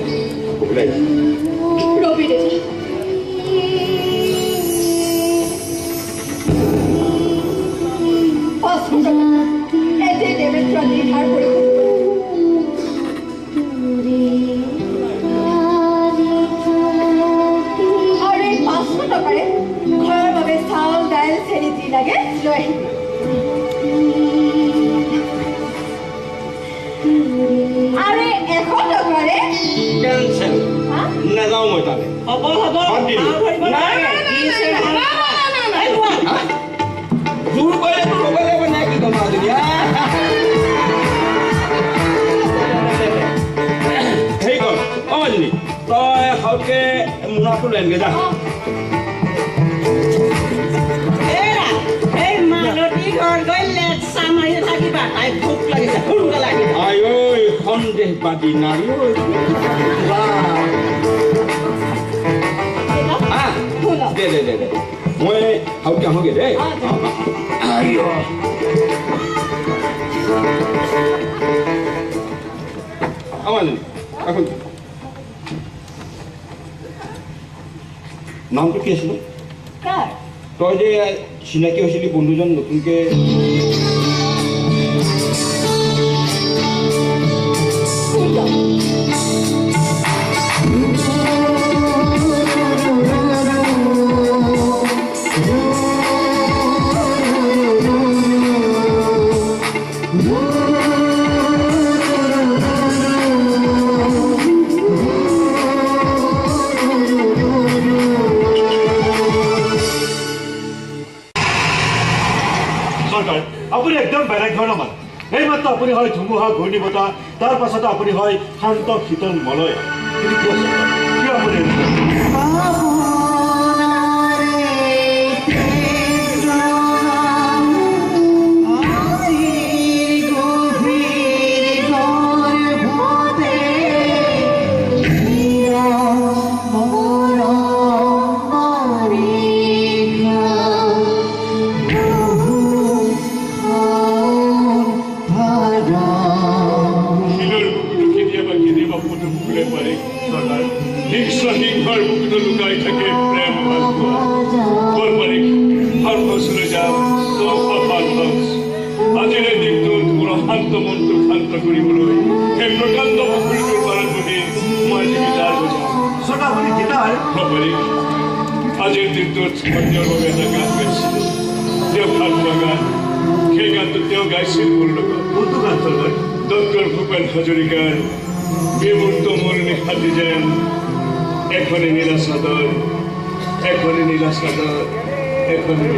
ৰবি দেউতা এতে দেৱেন্দ্ৰ নিৰ্ধাৰ কৰিব আৰু এই 500 টকাৰে ঘৰৰ বাবে চাউল দাইল চেনি যি লাগে লৈ আহিবি আৰু 100 টকাৰে কেঞ্চেল নাযাওঁ মই তালৈ হ'ব জোৰ কৰিলে তোৰ ল'ব লাগিব নে কি কম আজি হেৰি কৰ অঞ্জলি তই সৰহকৈ মোনাটো লৈ আনগৈ যা এই মালতী ঘৰ গৈ লেচা মাৰি থাকিবা তাই ভোক লাগিছে সোনকালে আহিবা আই ঐ সন্দেহবাদী নাৰী দে মই সৰহকৈ আহোঁগৈ দেই নামটো কি আছিলে তই যে চিনাকি হৈছিলি বন্ধুজন নতুনকৈ আপুনি একদম বেলেগ ধৰণৰ মানুহ এইমাত্ৰ আপুনি হয় ধুমুহা ঘূৰ্ণি বতাহ তাৰ পাছতে আপুনি হয় শান্ত শীতল মলয় কিন্তু কিয় আপুনি আজিৰ দিনটোত সন্ধিয়াৰ বাবে এটা গান গাইছিল তেওঁ ভাল পোৱা গান সেই গানটো তেওঁ গাইছিল মোৰ লগত কোনটো গান চলয় ডক্টৰ ভূপেন হাজৰিকাৰ বিমূৰ্ত মোৰ নিশাতি যেন এখনি নীলা চাদৰ এখনি নীলা চাদৰ এখনি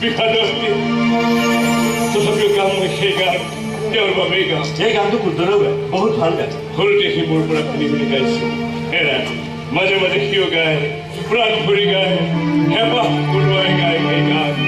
বিষাদৰ দিন তথাপিও গাম মই সেই গান তেওঁৰ বাবেই গাম এই গানটো শুদ্ধৰেও গায় বহুত ভাল গায় সৰুতে সি মোৰ পৰা শুনি শুনি গাইছিল হেৰা মাজে মাজে সিও গায় প্ৰাণ ভৰি গায় হেঁপাহ পূৰ্বাই গায় সেই গান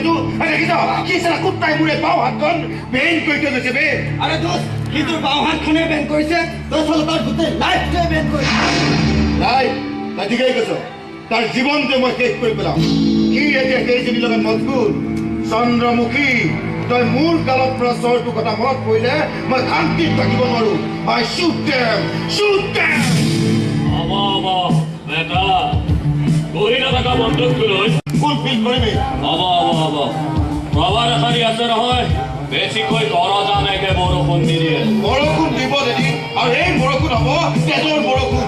সেইটো দেখিছ কি চালা কুত্তাই মোৰে বাওঁ হাতখন বেন কৰি থৈ গৈছে বে আৰে দোষ কি তোৰ বাও হাতখনে বেন কৰিছে দৰাচল তাৰ গোটেই লাইফটোৱে বেন কৰিছে নাই তাই ঠিকেই কৈছ তাৰ জীৱনটো মই শেষ কৰি পেলাম কি এতিয়া সেইজনীৰ লগত মজগুত চন্দ্ৰমুখী তই মোৰ কালত পৰা চৰটো কথা মনত পৰিলে মই শান্তিত থাকিব নোৱাৰো I shoot them! বাবা বেটা গৰি নাথাকা বন্ধুক লৈ কোন ফিল্ড কৰিবি বাবা প্ৰবাদ এষাৰি আছে নহয় বেছিকৈ ঘৰ জানেকে বৰষুণ দি দিয়ে বৰষুণ দিব যদি আৰু এই বৰষুণ হ'ব তেজৰ বৰষুণ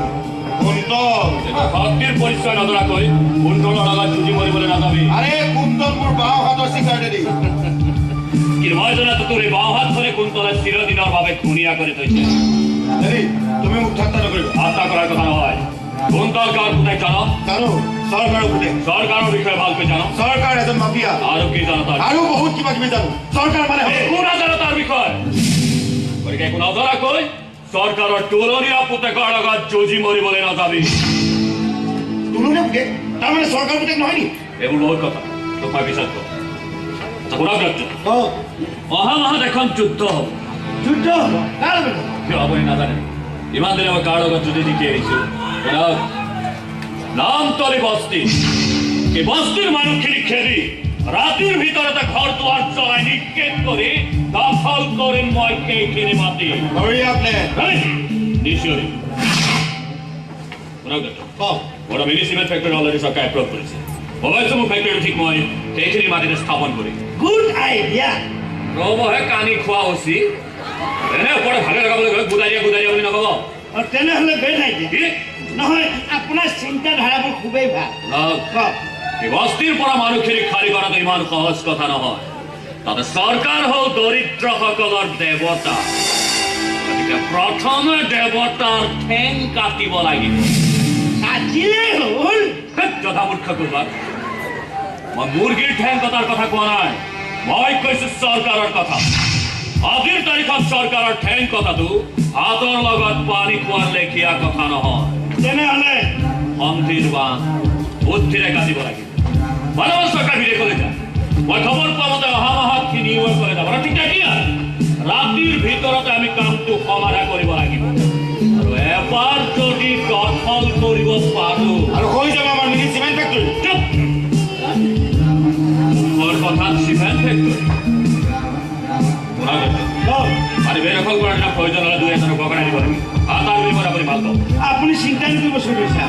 শক্তিৰ পৰিচয় নজৰাকৈ কুণ্ঠলৰ লগত যুঁজি মৰিবলৈ নাযাবি আৰে কুন্তল মোৰ বাওঁ হাতৰ চিকাৰডেদি কিন্তু মই জনাতো তোৰ এই বাওঁ হাতখনে কুন্তলে চিৰদিনৰ বাবে ঘূণীয়া কৰি থৈছে হেৰি তুমি মোক ঠাট্টা নকৰিবা ঠাট্টা কৰাৰ কথা নহয় কুন্তল গাঁৱৰ কোথায় জানো জানো চৰকাৰৰ গোটেই চৰকাৰৰ বিষয়ে ভালকৈ জানো চৰকাৰ এজন মাফিয়া আৰু কি জানো তাৰ আৰু বহুত কিবা কিবি জানো চৰকাৰ মানে একো নাজানো তাৰ বিষয়ে গতিকে একো নজৰাকৈ চৰকাৰৰ তুলনীয়া পুতেকৰ লগত যুঁজি মৰিবলৈ নাযাবি তুলনীয়া পুতেক তাৰমানে চৰকাৰ পুতেক নহয় নি এইবোৰ বহুত কথা তোক মই বিচাৰ কৰো অহা মাহত এখন যুদ্ধ হ'ব যুদ্ধ কাৰ লগত কিয় আপুনি নাজানে ইমান দিনে মই কাৰ লগত যুদ্ধ জিকি আহিছো নামতলী বস্তি এই বস্তিৰ মানুহখিনি খেদি ৰাতিৰ ভিতৰতে ঘৰ দুৱাৰ জ্বলাই নিক্ষেপ কৰি দখল কৰিম মই সেইখিনি মাটি নিশ্চয় বড় মিনি সিমেন্ট ফেক্টৰী অলৰেডি চৰকাৰে এপ্ৰুভ কৰিছে ভাবিছো মোৰ ফেক্টৰী ঠিক মই সেইখিনি মাটিতে স্থাপন কৰিম গুড আইডিয়া ৰবহে কানি খোৱা উচিত এনে ওপৰত ভাগে লগাবলৈ গ'লে গুদাৰীয়া বুলি নক'ব তেনেহ'লে বেন আইডিয়া নহয় আপোনাৰ চিন্তাধাৰাবোৰ খুবেই ভাল এই বস্তিৰ পৰা মানুহখিনি খালী কৰাটো ইমান সহজ কথা নহয় তাতে চৰকাৰ হ'ল দৰিদ্ৰসকলৰ দেৱতা গতিকে প্ৰথমে দেৱতাৰ ঠেং কাটিব লাগিব কাটিলেই হ'ল যথামূৰ্খ কোৰবাৰ মই মুৰ্গীৰ ঠেং কটাৰ কথা কোৱা নাই মই কৈছো চৰকাৰৰ কথা আজিৰ তাৰিখত চৰকাৰৰ ঠেং কটাটো হাতৰ লগত পানী খোৱাৰ লেখীয়া কথা নহয় তেনেহ'লে সন্ধিৰ বা বুদ্ধিৰে কাটিব লাগিব মানৱ চৰকাৰ বিদেশলৈ যায় মই খবৰ পোৱা মতে অহা মাহত নিউয়ৰ্কলৈ যাব ঠিক তেতিয়া ৰাতিৰ ভিতৰতে আমি কামটো সমাধা কৰিব লাগিব আৰু এবাৰ যদি দখল কৰিব পাৰো আৰু হৈ যাব আমাৰ মিনি চিমেণ্ট ফেক্টৰী মোৰ কথাত চিমেণ্ট ফেক্টৰী আৰু বেদখল কৰাৰ দিনা প্ৰয়োজন হ'লে দুই এজনক বগৰাই দিব লাগিব তাৰ বিনিময়ত আপুনি ভাল পাব আপুনি চিন্তা নকৰিব চলিছা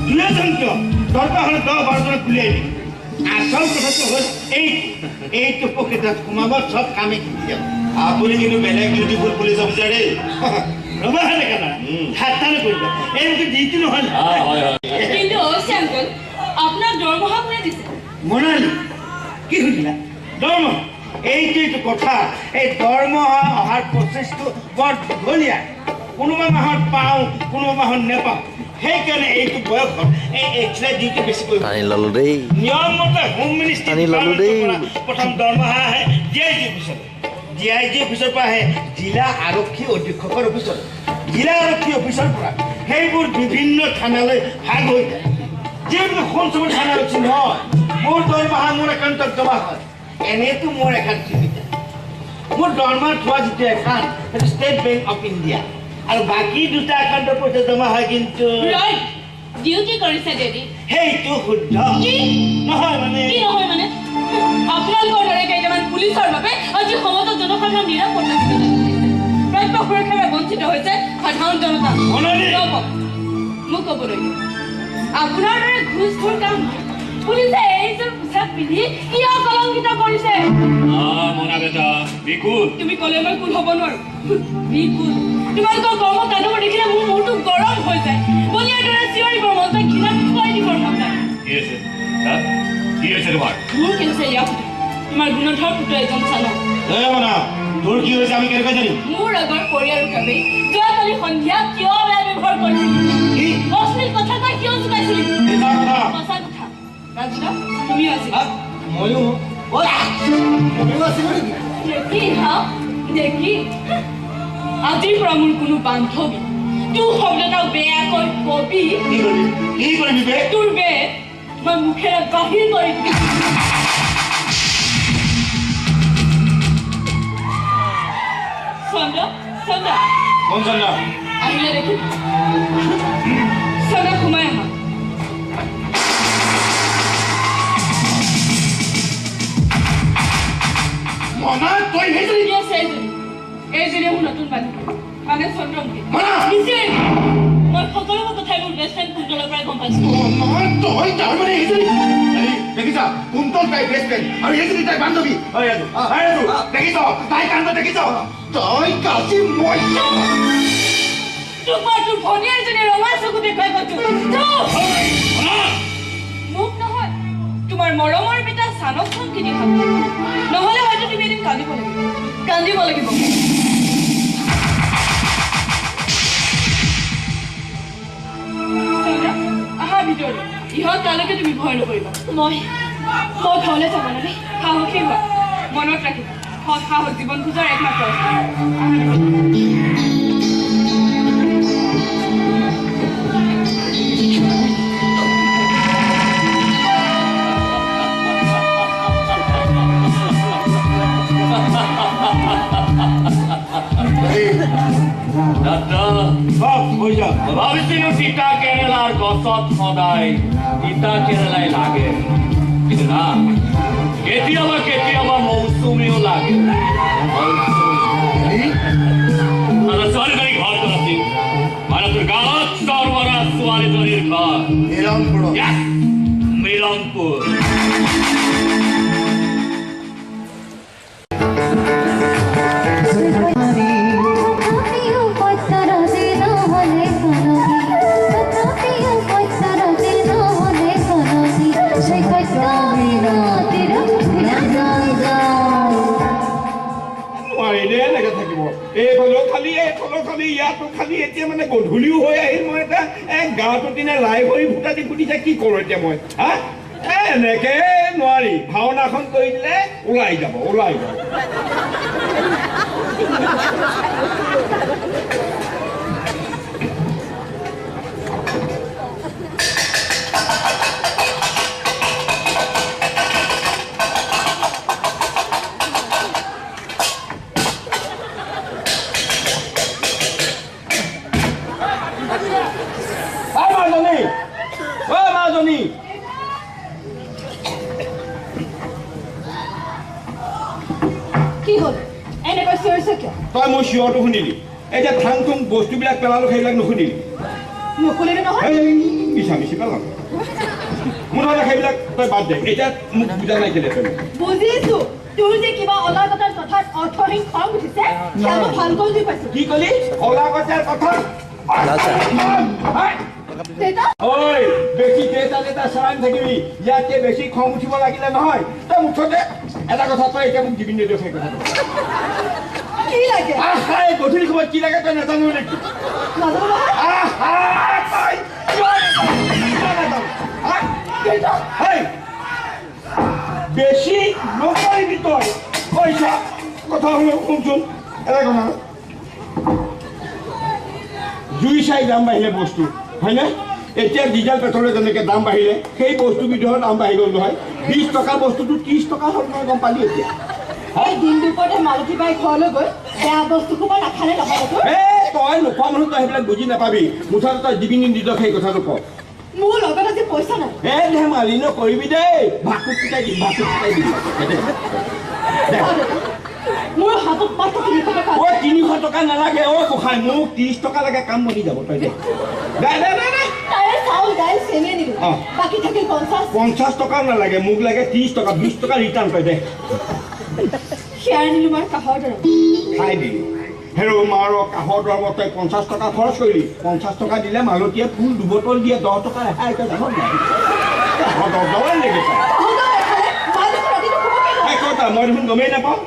দুই এজন কিয় দৰকাৰ হ'লে 10-12জনক উলিয়াই দিম আচল কথাটো হ'ল এইটো পকেটত সোমাব চব কামে দিয়ক আপুনি কিন্তু বেলেগ বিউটিফুল পুলিচ অফিচাৰ দেই ৰ'বা সেনেকৈ নহয় ঠাট্টা নকৰিবা এইটো ডিউটি নহয় কিন্তু অংকল আপোনাক দৰমহা কোনে দিছে মনালী কি সুধিলা দৰমহা এইটো কথা এই দৰমহা অহাৰ প্ৰচেছটো বৰ দীঘলীয়া কোনোবা মাহত পাওঁ কোনোবা মাহত নেপাওঁ সেইকাৰণে এইটো বয়সত এই এক্সট্ৰা ডিউটি বেছি কৰিব নিয়ম মতে হোম মিনিষ্ট্ৰী প্ৰথম দৰমহা আহে ডি আই জি অফিচৰ পৰা আহে জিলা আৰক্ষী অধীক্ষকৰ অফিচত জিলা আৰক্ষী অফিচৰ পৰা সেইবোৰ বিভিন্ন থানালৈ ভাগ হৈ যায় যিহেতু সঞ্চমত থানা আৰক্ষী নহয় মোৰ দৰমহা মোৰ একাউণ্টত জমা হয় এনেইতো মোৰ একাউণ্ট সুবিধা মোৰ দৰমহা থোৱা যিটো একাউণ্ট সেইটো ষ্টেট বেংক অফ ইণ্ডিয়া আৰু বাকী দুটা একাউণ্টৰ পইচা জমা হয় কিন্তু ডিউটি কৰিছে দেৰি সেইটো শুদ্ধ নহয় মানে আপোনালোকৰ দৰে কেইটামান পুলিচৰ বাবে আজি সমাজত জনসাধাৰণ নিৰাপত্তা প্ৰাপ্য সুৰক্ষাৰে বঞ্চিত হৈছে সাধাৰণ জনতা মোক ক'বলৈ আপোনাৰ দৰে ঘুষখোৰ কাম পুলিচে এইযোৰ পোছাক পিন্ধি কিয় কলংকিত কৰিছে মনা বেটা বিকুল তুমি ক'লে মই কোন হ'ব নোৱাৰো বিকুল তোমালোকৰ কৰ্ম কাণ্ডবোৰ দেখিলে মোৰ মূৰটো গৰম হৈ যায় বলিয়াৰ দৰে চিঞৰিবৰ মন যায় ঘৃণাত খুৱাই দিবৰ মন যায় কি হৈছে তোমাৰ মোৰ কি হৈছে ইয়াত তোমাৰ গুণধৰ পুত্ৰ এজন চালক তোৰ কি হৈছে আমি কেনেকৈ জানিম মোৰ আগৰ পৰিয়ালৰ বাবে যোৱাকালি সন্ধিয়া কিয় বেয়া ব্যৱহাৰ কৰিছিলি অশ্লীল কথা কৈ কিয় জোকাইছিলি সঁচা কথা ৰাজুদা তুমিও আছিলা ময়ো আছিলোঁ নেকি দেখি আজিৰ পৰা মোৰ কোনো বান্ধৱী তোৰ শব্দটাও বেয়াকৈ কবি কি কৰিবি বে তোৰ বে মই মুখেৰে বাহিৰ কৰি দিম চন্দ্ৰ চন্দ্ৰ কোন চন্দা আহিলে দেখি চন্দ্ৰ সোমাই আহা মনা তই হেইজনী Yes, এইজনী মোৰ নতুন বান্ধৱী মানে চন্দ্ৰমুখী মনা নিশ্চয় মই সকলোবোৰ কথাবোৰ বেষ্ট ফ্ৰেণ্ড কুন্তলৰ পৰাই গম পাইছোঁ মনা তই তাৰ মানে হেইজনী দেখিছা কুন্তল তাই বেষ্ট ফ্ৰেণ্ড আৰু হেইজনী তাই বান্ধৱী দেখিছ তাই কাণ্ড দেখিছ তই কাজি মই তোক মই তোৰ ভনী এজনী ৰঙা চকু দেখুৱাই কৈছোঁ মোক নহয় তোমাৰ মৰমৰ পিতা চানকখন কিনি খাব নহ'লে হয়তো তুমি এদিন কান্দিব লাগিব আহা ভিতৰলৈ ইহঁত তালৈকে তুমি ভয় নকৰিবা মই ঘৰলৈ যাব লাগে সাহসী হোৱা মনত ৰাখিবা সাহস জীৱন খোজাৰ একমাত্ৰ ভাবিছিলো তিতা কেৰেলাৰ গছত সদায় তিতা কেৰেলাই লাগে কিন্তু না কেতিয়াবা মৌচুমীও লাগে ছোৱালীজনী ঘৰটো আছিল মানে তোৰ গাঁৱত সৰ্বৰা ছোৱালীজনীৰ ঘৰ মিলনপুৰ খালি ইয়াতো খালি এতিয়া মানে গধূলিও হৈ আহিল মই এটা গাঁৱতো দিনে লাই ভৰি ফুটা দি ফুটিছে কি কৰোঁ এতিয়া মই হা এনেকে নোৱাৰি ভাওনাখন কৰি দিলে ওলাই যাব তই মোৰ চিঞৰটো শুনিলি এতিয়া থাং থুং বস্তুবিলাক পেলালো সেইবিলাক নুশুনিলি মিছামিছি পেলাম মোৰ নহ'লে সেইবিলাক তই বাদ দে এতিয়া মোক বুজা নাই কেলে তই বুজিছো তোৰ যে কিবা অলাগতাৰ কথাত অৰ্থহীন খং উঠিছে সেয়া মই ভালকৈ বুজি পাইছো কি কলি অলাগতাৰ কথা ঐ বেছি দেউতা চৰাই থাকিবি ইয়াতে বেছি খং উঠিব লাগিলে নহয় তই মুঠতে এটা কথা তই এতিয়া মোক দিবি নিদিয় সেই কথাটো কি লাগে গধূলি সময়ত কি লাগে তই নাজানো নেকি বেছি নকৰিবি তই পইচা কথা হ'লে শুনচোন এটা কথা জুই চাই দাম বাঢ়িলে বস্তু হয়নে এতিয়া ডিজেল পেট্ৰলৰ যেনেকৈ দাম বাঢ়িলে সেই বস্তুবিধৰ দাম বাঢ়ি গ'ল নহয় 20 টকা বস্তুটো 30 টকা হ'ল নহয় গম পালি এতিয়া দিন দুপৰতে মালতী বাই ঘৰলৈ গৈ বেয়া বস্তু সোপা নাখালে নহয় তই নোখোৱা মানুহ তই সেইবিলাক বুজি নাপাবি মুঠতে তই দিবি নিদিয় সেই কথাটো ক মোৰ লগত আজি পইচা নাই ধেমালি নকৰিবি দেই ভাতটো ফুটাই দিম মোৰ হাতত মাত্ৰ 300 টকা 300 টকা নালাগে গোসাঁই মোক 30 টকা লাগে কাম বনি যাব তই দে চাউল দাইল চেনি নিলো বাকী থাকিল 50 টকা নালাগে মোক লাগে 30 টকা 20 টকা ৰিটাৰ্ণ তই দে শ্বেয়াৰ নিলো মই কাহৰ দৰৱ খাই দিলি হেৰ মাৰ কাহৰ দৰৱত তই 50 টকা খৰচ কৰিলি 50 টকা দিলে মালতীয়ে ফুল 2 বটল দিয়ে 10 টকা ৰেহাই তই জানো নাই মই দেখোন গমেই নাপাওঁ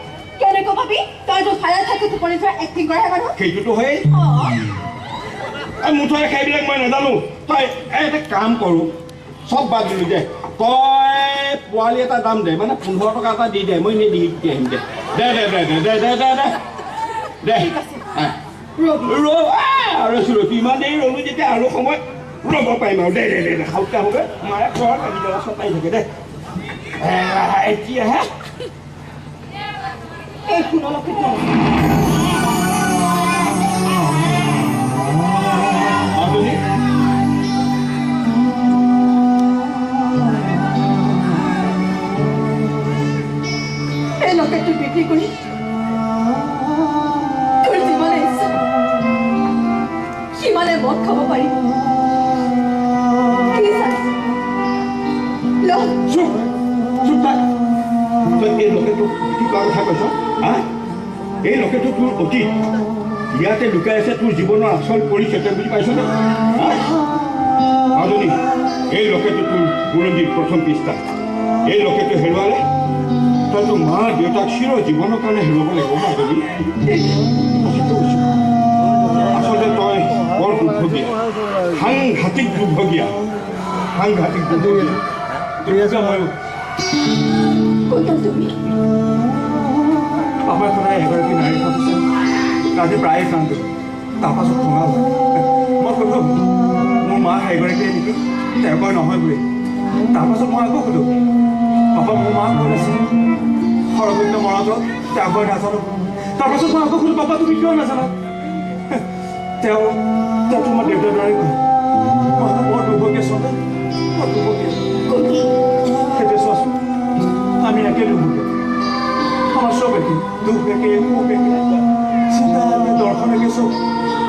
কেনেকৈ ভাবি তই তো ভাড়া থাকি টোপনি যোৱা এক্টিং কৰা মানুহ সেইটোতো হয় মুঠতে সেইবিলাক মই নাজানো তই এটা কাম কৰোঁ চব বাদ দিলোঁ দে তই পোৱালি এটা দাম দে মানে 15 টকা এটা দি দে মই এনেই দি আহিম দে ৰৈছোঁ ইমান দেৰি ৰ'লো যেতিয়া আৰু সময় ৰ'ব পাৰিম আৰু দে খাওঁতে আহোঁগৈ মায়ে ঘৰত লাগি যাব চব পাই থাকে দে এতিয়াহে এই শুনলকে লকেটটো বিক্ৰী কৰি তোৰ যিমানে ইচ্ছা সিমানে মদ খাব পাৰি চুপ থাক তই এই লকেটটো কি কোৱা কথা কৈছ হা এই লকেটটো তোৰ অতীত ইয়াতে লুকাই আছে তোৰ জীৱনৰ আচল পৰিচয় তই বুজি পাইছনে মাজনী এই লকেটটো তোৰ বুৰঞ্জীৰ প্ৰথম পৃষ্ঠা এই লকেটটো হেৰুৱালে তই তোৰ মা দেউতাক চিৰ জীৱনৰ কাৰণে হেৰুৱাব লাগিব মাজনী আচলতে তই বৰ দুৰ্ভগীয়া সাংঘাতিক দুৰ্ভগীয়া আমাৰ সদায় এগৰাকী নাৰী ভাবিছে আজি প্ৰায়ে কান্দো তাৰপাছত খঙা হয় মই সোধো মোৰ মা এগৰাকীয়ে নেকি তেওঁলোকৰ নহয় বুলি তাৰপাছত মই আকৌ সোধো পাপা মোৰ মা ক'ত আছে সৰবন্য মৰাটো তেওঁলোকৰ নাজানো তাৰপাছত মই আকৌ সোধো পাপা তুমি কিয় নাজানা তেওঁ তোমাৰ দেউতাৰ দৰে কয় মই বৰ দুৰ্ভগীয়া চলে বৰ দুৰ্ভগীয়া সেইটো চোৱাচোন আমি একে দুৰ্ভগীয়া আমাৰ সব একে দুঃখ একে সুখ একে চিন্তা একে দৰ্শন একে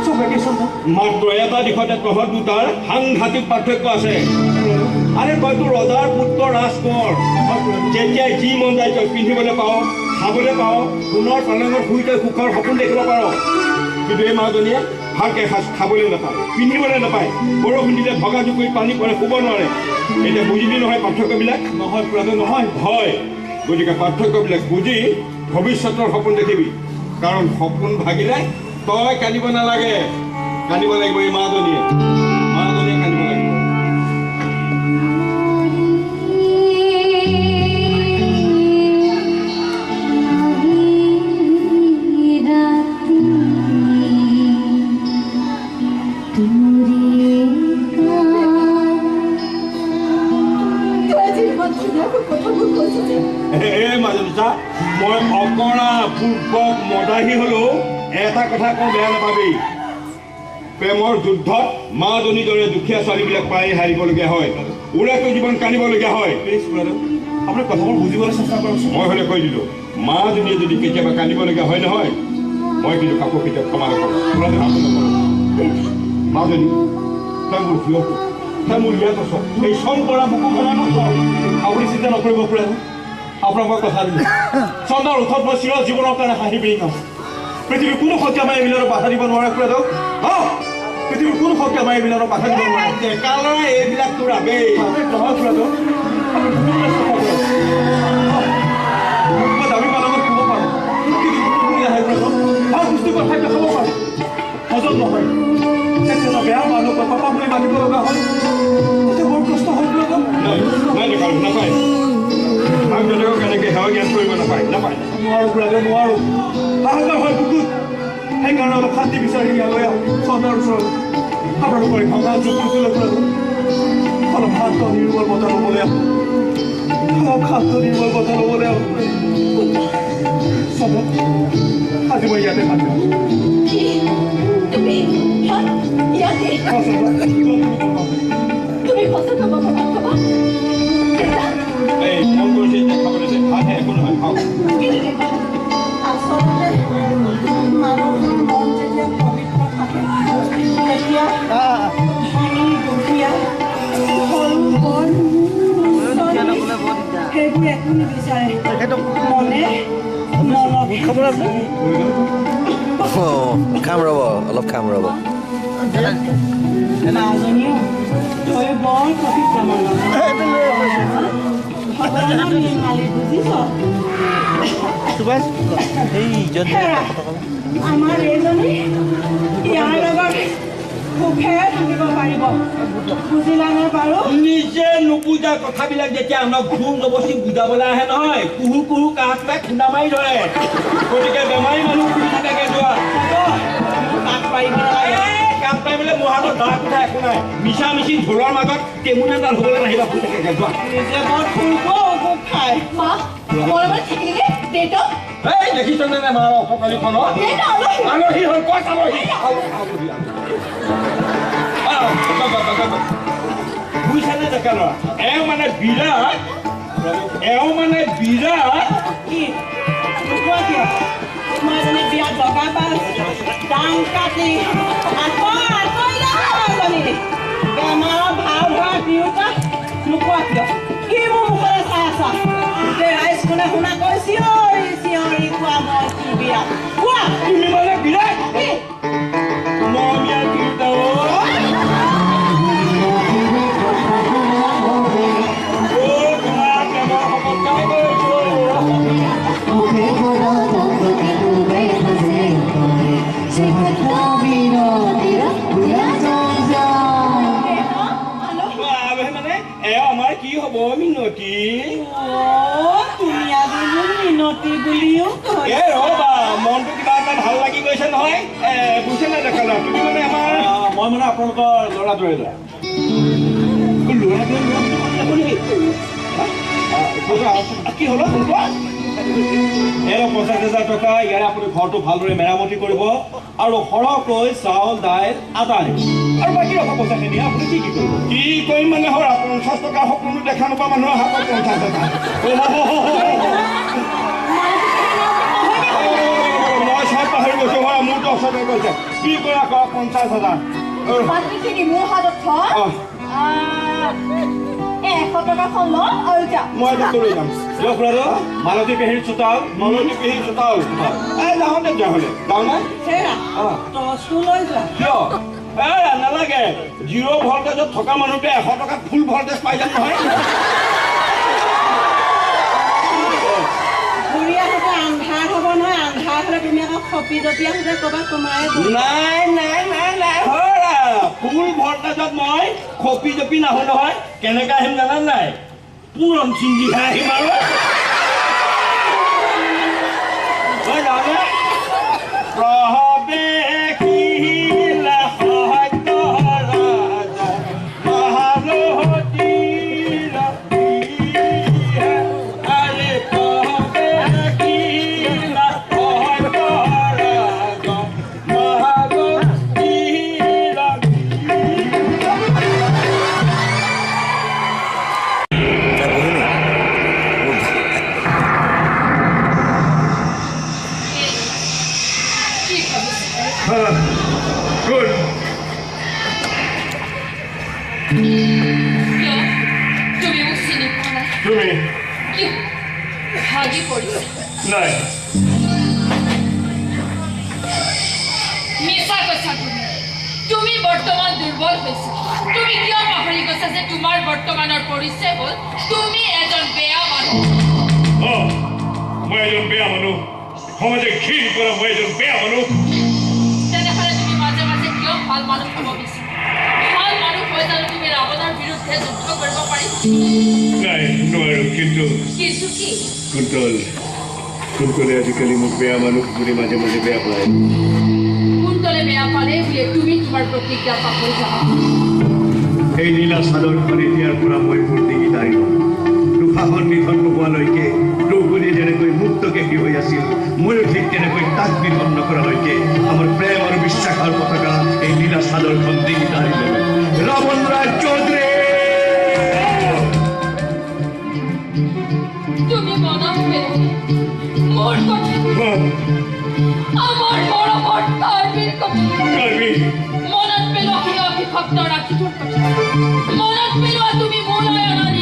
সব একে সব মাত্ৰ এটা দিশতে তহঁত দুটাৰ সাংঘাতিক পাৰ্থক্য আছে আৰে তইতো ৰজাৰ পুত্ৰ ৰাজকোঁৱৰ যেতিয়াই যি মন যায় তই পিন্ধিবলৈ পাওঁ খাবলৈ পাওঁ সোণৰ পালেঙত শুই তই সুখৰ সপোন দেখিব পাৰ কিন্তু এই মাজনীয়ে ভালকৈ এসাঁজ খাবলৈ নাপায় পিন্ধিবলৈ নাপায় বৰষুণ দিলে ভগা জুপুৰি পানী পৰে শুব নোৱাৰে এতিয়া বুজিলি নহয় পাৰ্থক্যবিলাক নহয় পুৰাটো নহয় হয় গতিকে পাৰ্থক্যবিলাক বুজি ভৱিষ্যতৰ সপোন দেখিবি কাৰণ সপোন ভাগিলে তই কান্দিব নালাগে কান্দিব লাগিব এই মাজনীয়ে কান্দিব লাগিব মই অকৰা পূৰ্বক মদাহী হলেও এটা কথা কওঁ বেয়া নাপাবি প্ৰেমৰ যুদ্ধত মাজনীৰ দৰে দুখীয়া ছোৱালীবিলাক প্ৰায়ে হাৰিবলগীয়া হয় উৰাটো জীৱন কান্দিবলগীয়া হয় আপুনি কথাবোৰ বুজিবলৈ চেষ্টা কৰকচোন মই হ'লে কৈ দিলোঁ মাজনীয়ে যদি কেতিয়াবা কান্দিবলগীয়া হয় নহয় মই কিন্তু কাকো কেতিয়াও ক্ষমা নকৰোঁ মাজনী তই মোৰ জীৱ তই মোৰ ইয়াত আছ এই চন কৰা মোকো ক্ষমা নকৰ আপুনি চিন্তা নকৰিব খুৰাটো আপোনাক মই কথা দিলোঁ চন্দ্ৰৰ উঠত মই চিৰ জীৱনৰ কাৰণে হাঁহি পিৰি খাওঁ পৃথিৱীৰ কোনো শক্তি আমাৰ এইবিলাকৰ বাধা দিব নোৱাৰে খুৰাটো পৃথিৱীৰ কোনো শক্তি আমাৰ এইবিলাকৰ বাধা দিব নোৱাৰে ডেকা ল'ৰা এইবিলাক তোৰ আবেই নহয় খুৰাটো মই দামী পালনত শুব পাৰোঁ কিন্তু টোপনি আহে খুৰাটো ভাল পুষ্টিকৰ খাদ্য খাব পাৰোঁ হজম নহয় কেতিয়াবা বেয়া মানুহ পাপা বুলি মাতিব লগা হয় তেতিয়া বৰ কষ্ট হয় খুৰাটো নাই নাপায় আমি বেলেগক কেনেকৈ সেৱা জ্ঞান কৰিব নাপায় নোৱাৰোঁ খুৰাটো নোৱাৰোঁ হাহাকাৰ হয় বুকুত সেইকাৰণে অলপ শান্তি বিচাৰি ইয়ালৈ চন্দ্ৰৰ ওচৰত আপোনালোকৰ ভাঙা জুপুৰিবলৈ খুৰাটো অলপ শান্ত নিৰ্মল বতাহ ল'বলৈ চন্দ্ৰ আজি মই ইয়াতে থাকিম তুমি সঁচা খাব খাবা এই ফোন কৰিছে এতিয়া খাবলৈ দে ভাত একো নহয় খাওঁ আচলতে মানুহৰ মন যেতিয়া পবিত্ৰ থাকে তেতিয়া ধনী দুখীয়া সৰু বৰ সেইবোৰ একো নিবিচাৰে মনে মনত খাম ৰ'ব অলপ খাম ৰ'ব মাজনীও তই বৰ পবিত্ৰ মানুহ ভগৱানৰ নিৰ্মালী বুজিছ আমাৰ এইজনী ইয়াৰ লগত সুখে থাকিব পাৰিব বুজিলানে বাৰু নিজে নুবুজা কথাবিলাক যেতিয়া আমাক ঘূৰ জবচি বুজাবলৈ আহে নহয় কুহু কুহু কাহঁতে খুন্দা মাৰি ধৰে গতিকে বেমাৰী মানুহ শুই থাকে যোৱা কাঠ পাৰিব নালাগে কাঠ পাৰিবলৈ মোৰ হাতত ধৰা কথা একো নাই মিছা মিছি ঝোলৰ মাজত টেমুন এডাল হ'বলৈ নাহিবা শুই থাকে যোৱা নিজে বৰ ফুৰিব ঔষধ খাই মা মোৰ লগত থাকিলে দেউতা এই দেখিছনে নে মাৰ অপকাৰীখনত আলহী হ'ল ক'ত আলহী বুজিছানে ডেকা ল'ৰা এওঁ মানে বিৰাট কি বগাবাজ ডাং কাটি বেমাৰৰ ভাও ধৰা দিওঁতা নোকোৱা কিয় কি মোৰ মুখলৈ চাই আছা গোটেই ৰাইজখনে শুনা কৈ চিঞৰি চিঞৰি কোৱা মই কি বিয়া কোৱা তুমি মানে বিৰাট কি মই বিয়া তিনিটা মানে আমাৰ কি হ'ব মিনতি তুমি আজি মোক মিনতি বুলিও কয় এ ৰবা মনটো কিবা এটা ভাল লাগি গৈছে নহয় বুজিছে নাই দেখালা তুমি মানে আমাৰ মই মানে আপোনালোকৰ ল'ৰাটোৱে ল'ৰা কি হ'ল এৰ 50,000 টকা ইয়াৰে আপুনি ঘৰটো ভালদৰে মেৰামতি কৰিব আৰু সৰহকৈ চাউল দাইল আটা আনিব আৰু বাকী ৰখা পইচাখিনি আপুনি কি কি কৰিব কি কৰিম মানে হৰা 50 টকা সপোনো দেখা নোপোৱা মানুহৰ হাতত 50 টকা মই চব পাহৰি গৈছো হৰা মোৰ 10 টকা গৈছে কি কৰা ক 50,000 বাকীখিনি মোৰ হাতত থোৱা 100 টকাখন ল আৰু যা মই এটা লৈ যাম দিয়ক ব্ৰাদা মালতী পেহীৰ চোতাল যাওঁতে যাওঁতে যাওঁ নাই হেৰা টৰ্চটো লৈ যোৱা কিয় নালাগে 0 ভল্টেজত থকা মানুহটোৱে 100 টকাত ফুল ভল্টেজ পাই যাম নহয় ঘূৰি আহোঁতে আন্ধাৰ হ'ব নহয় আন্ধাৰ হ'লে তুমি আকৌ খপি জপি আহোঁতে ক'ৰবাত সোমাই নাই হৰা ফুল ভল্টেজত মই খপি জপি নাহো নহয় কেনেকৈ আহিম জানা নাই পুৰণ চিংগিহে আহিম আৰু মই জানে তুমি মোক চিনি পোৱা নাই তুমি কিয় ভাগি পৰিছে নাই মিছা কৈছা তুমি বৰ্তমান দুৰ্বল হৈছা তুমি কিয় পাহৰি গৈছা যে তোমাৰ বৰ্তমানৰ পৰিচয় হ'ল তুমি এজন বেয়া মানুহ মই এজন বেয়া মানুহ সমাজে ঘৃণ কৰা মই এজন বেয়া মানুহ তেনেহ'লে তুমি মাজে মাজে কিয় ভাল মানুহ হ'ব বিচাৰা ভাল মানুহ হৈ জানো তুমি ৰাৱণৰ বিৰুদ্ধে যুদ্ধ কৰিব পাৰিবা নাই নোৱাৰো কিন্তু কি কুন্তলে আজিকালি মোক বেয়া মানুহ বুলি মাজে মাজে বেয়া পায় কুন্তলে বেয়া পালে বুলি তুমি তোমাৰ প্ৰতিজ্ঞা পাহৰি যাবা এই নীলা চাদৰখন এতিয়াৰ পৰা মই মোৰ ডিঙিত আনি ল'ম দুফাখন নিধন নোহোৱালৈকে দ্ৰৌপদী যেনেকৈ মুক্তকেশী হৈ আছিল ময়ো ঠিক তেনেকৈ তাক নিধন নকৰালৈকে আমাৰ প্ৰেম আৰু বিশ্বাসৰ পতাকা এই নীলা চাদৰখন ডিঙিত আনি ল'ম ৰাৱণ ৰাজ চৌধুৰী তুমি মনত পেলো মোৰ কথা আমাৰ মৰমৰ কাৰ্বিৰ কথা মনত পেলো সেই অভিভক্ত ৰাখিটোৰ কথা মনত পেলোৱা তুমি মোৰ নয়ননী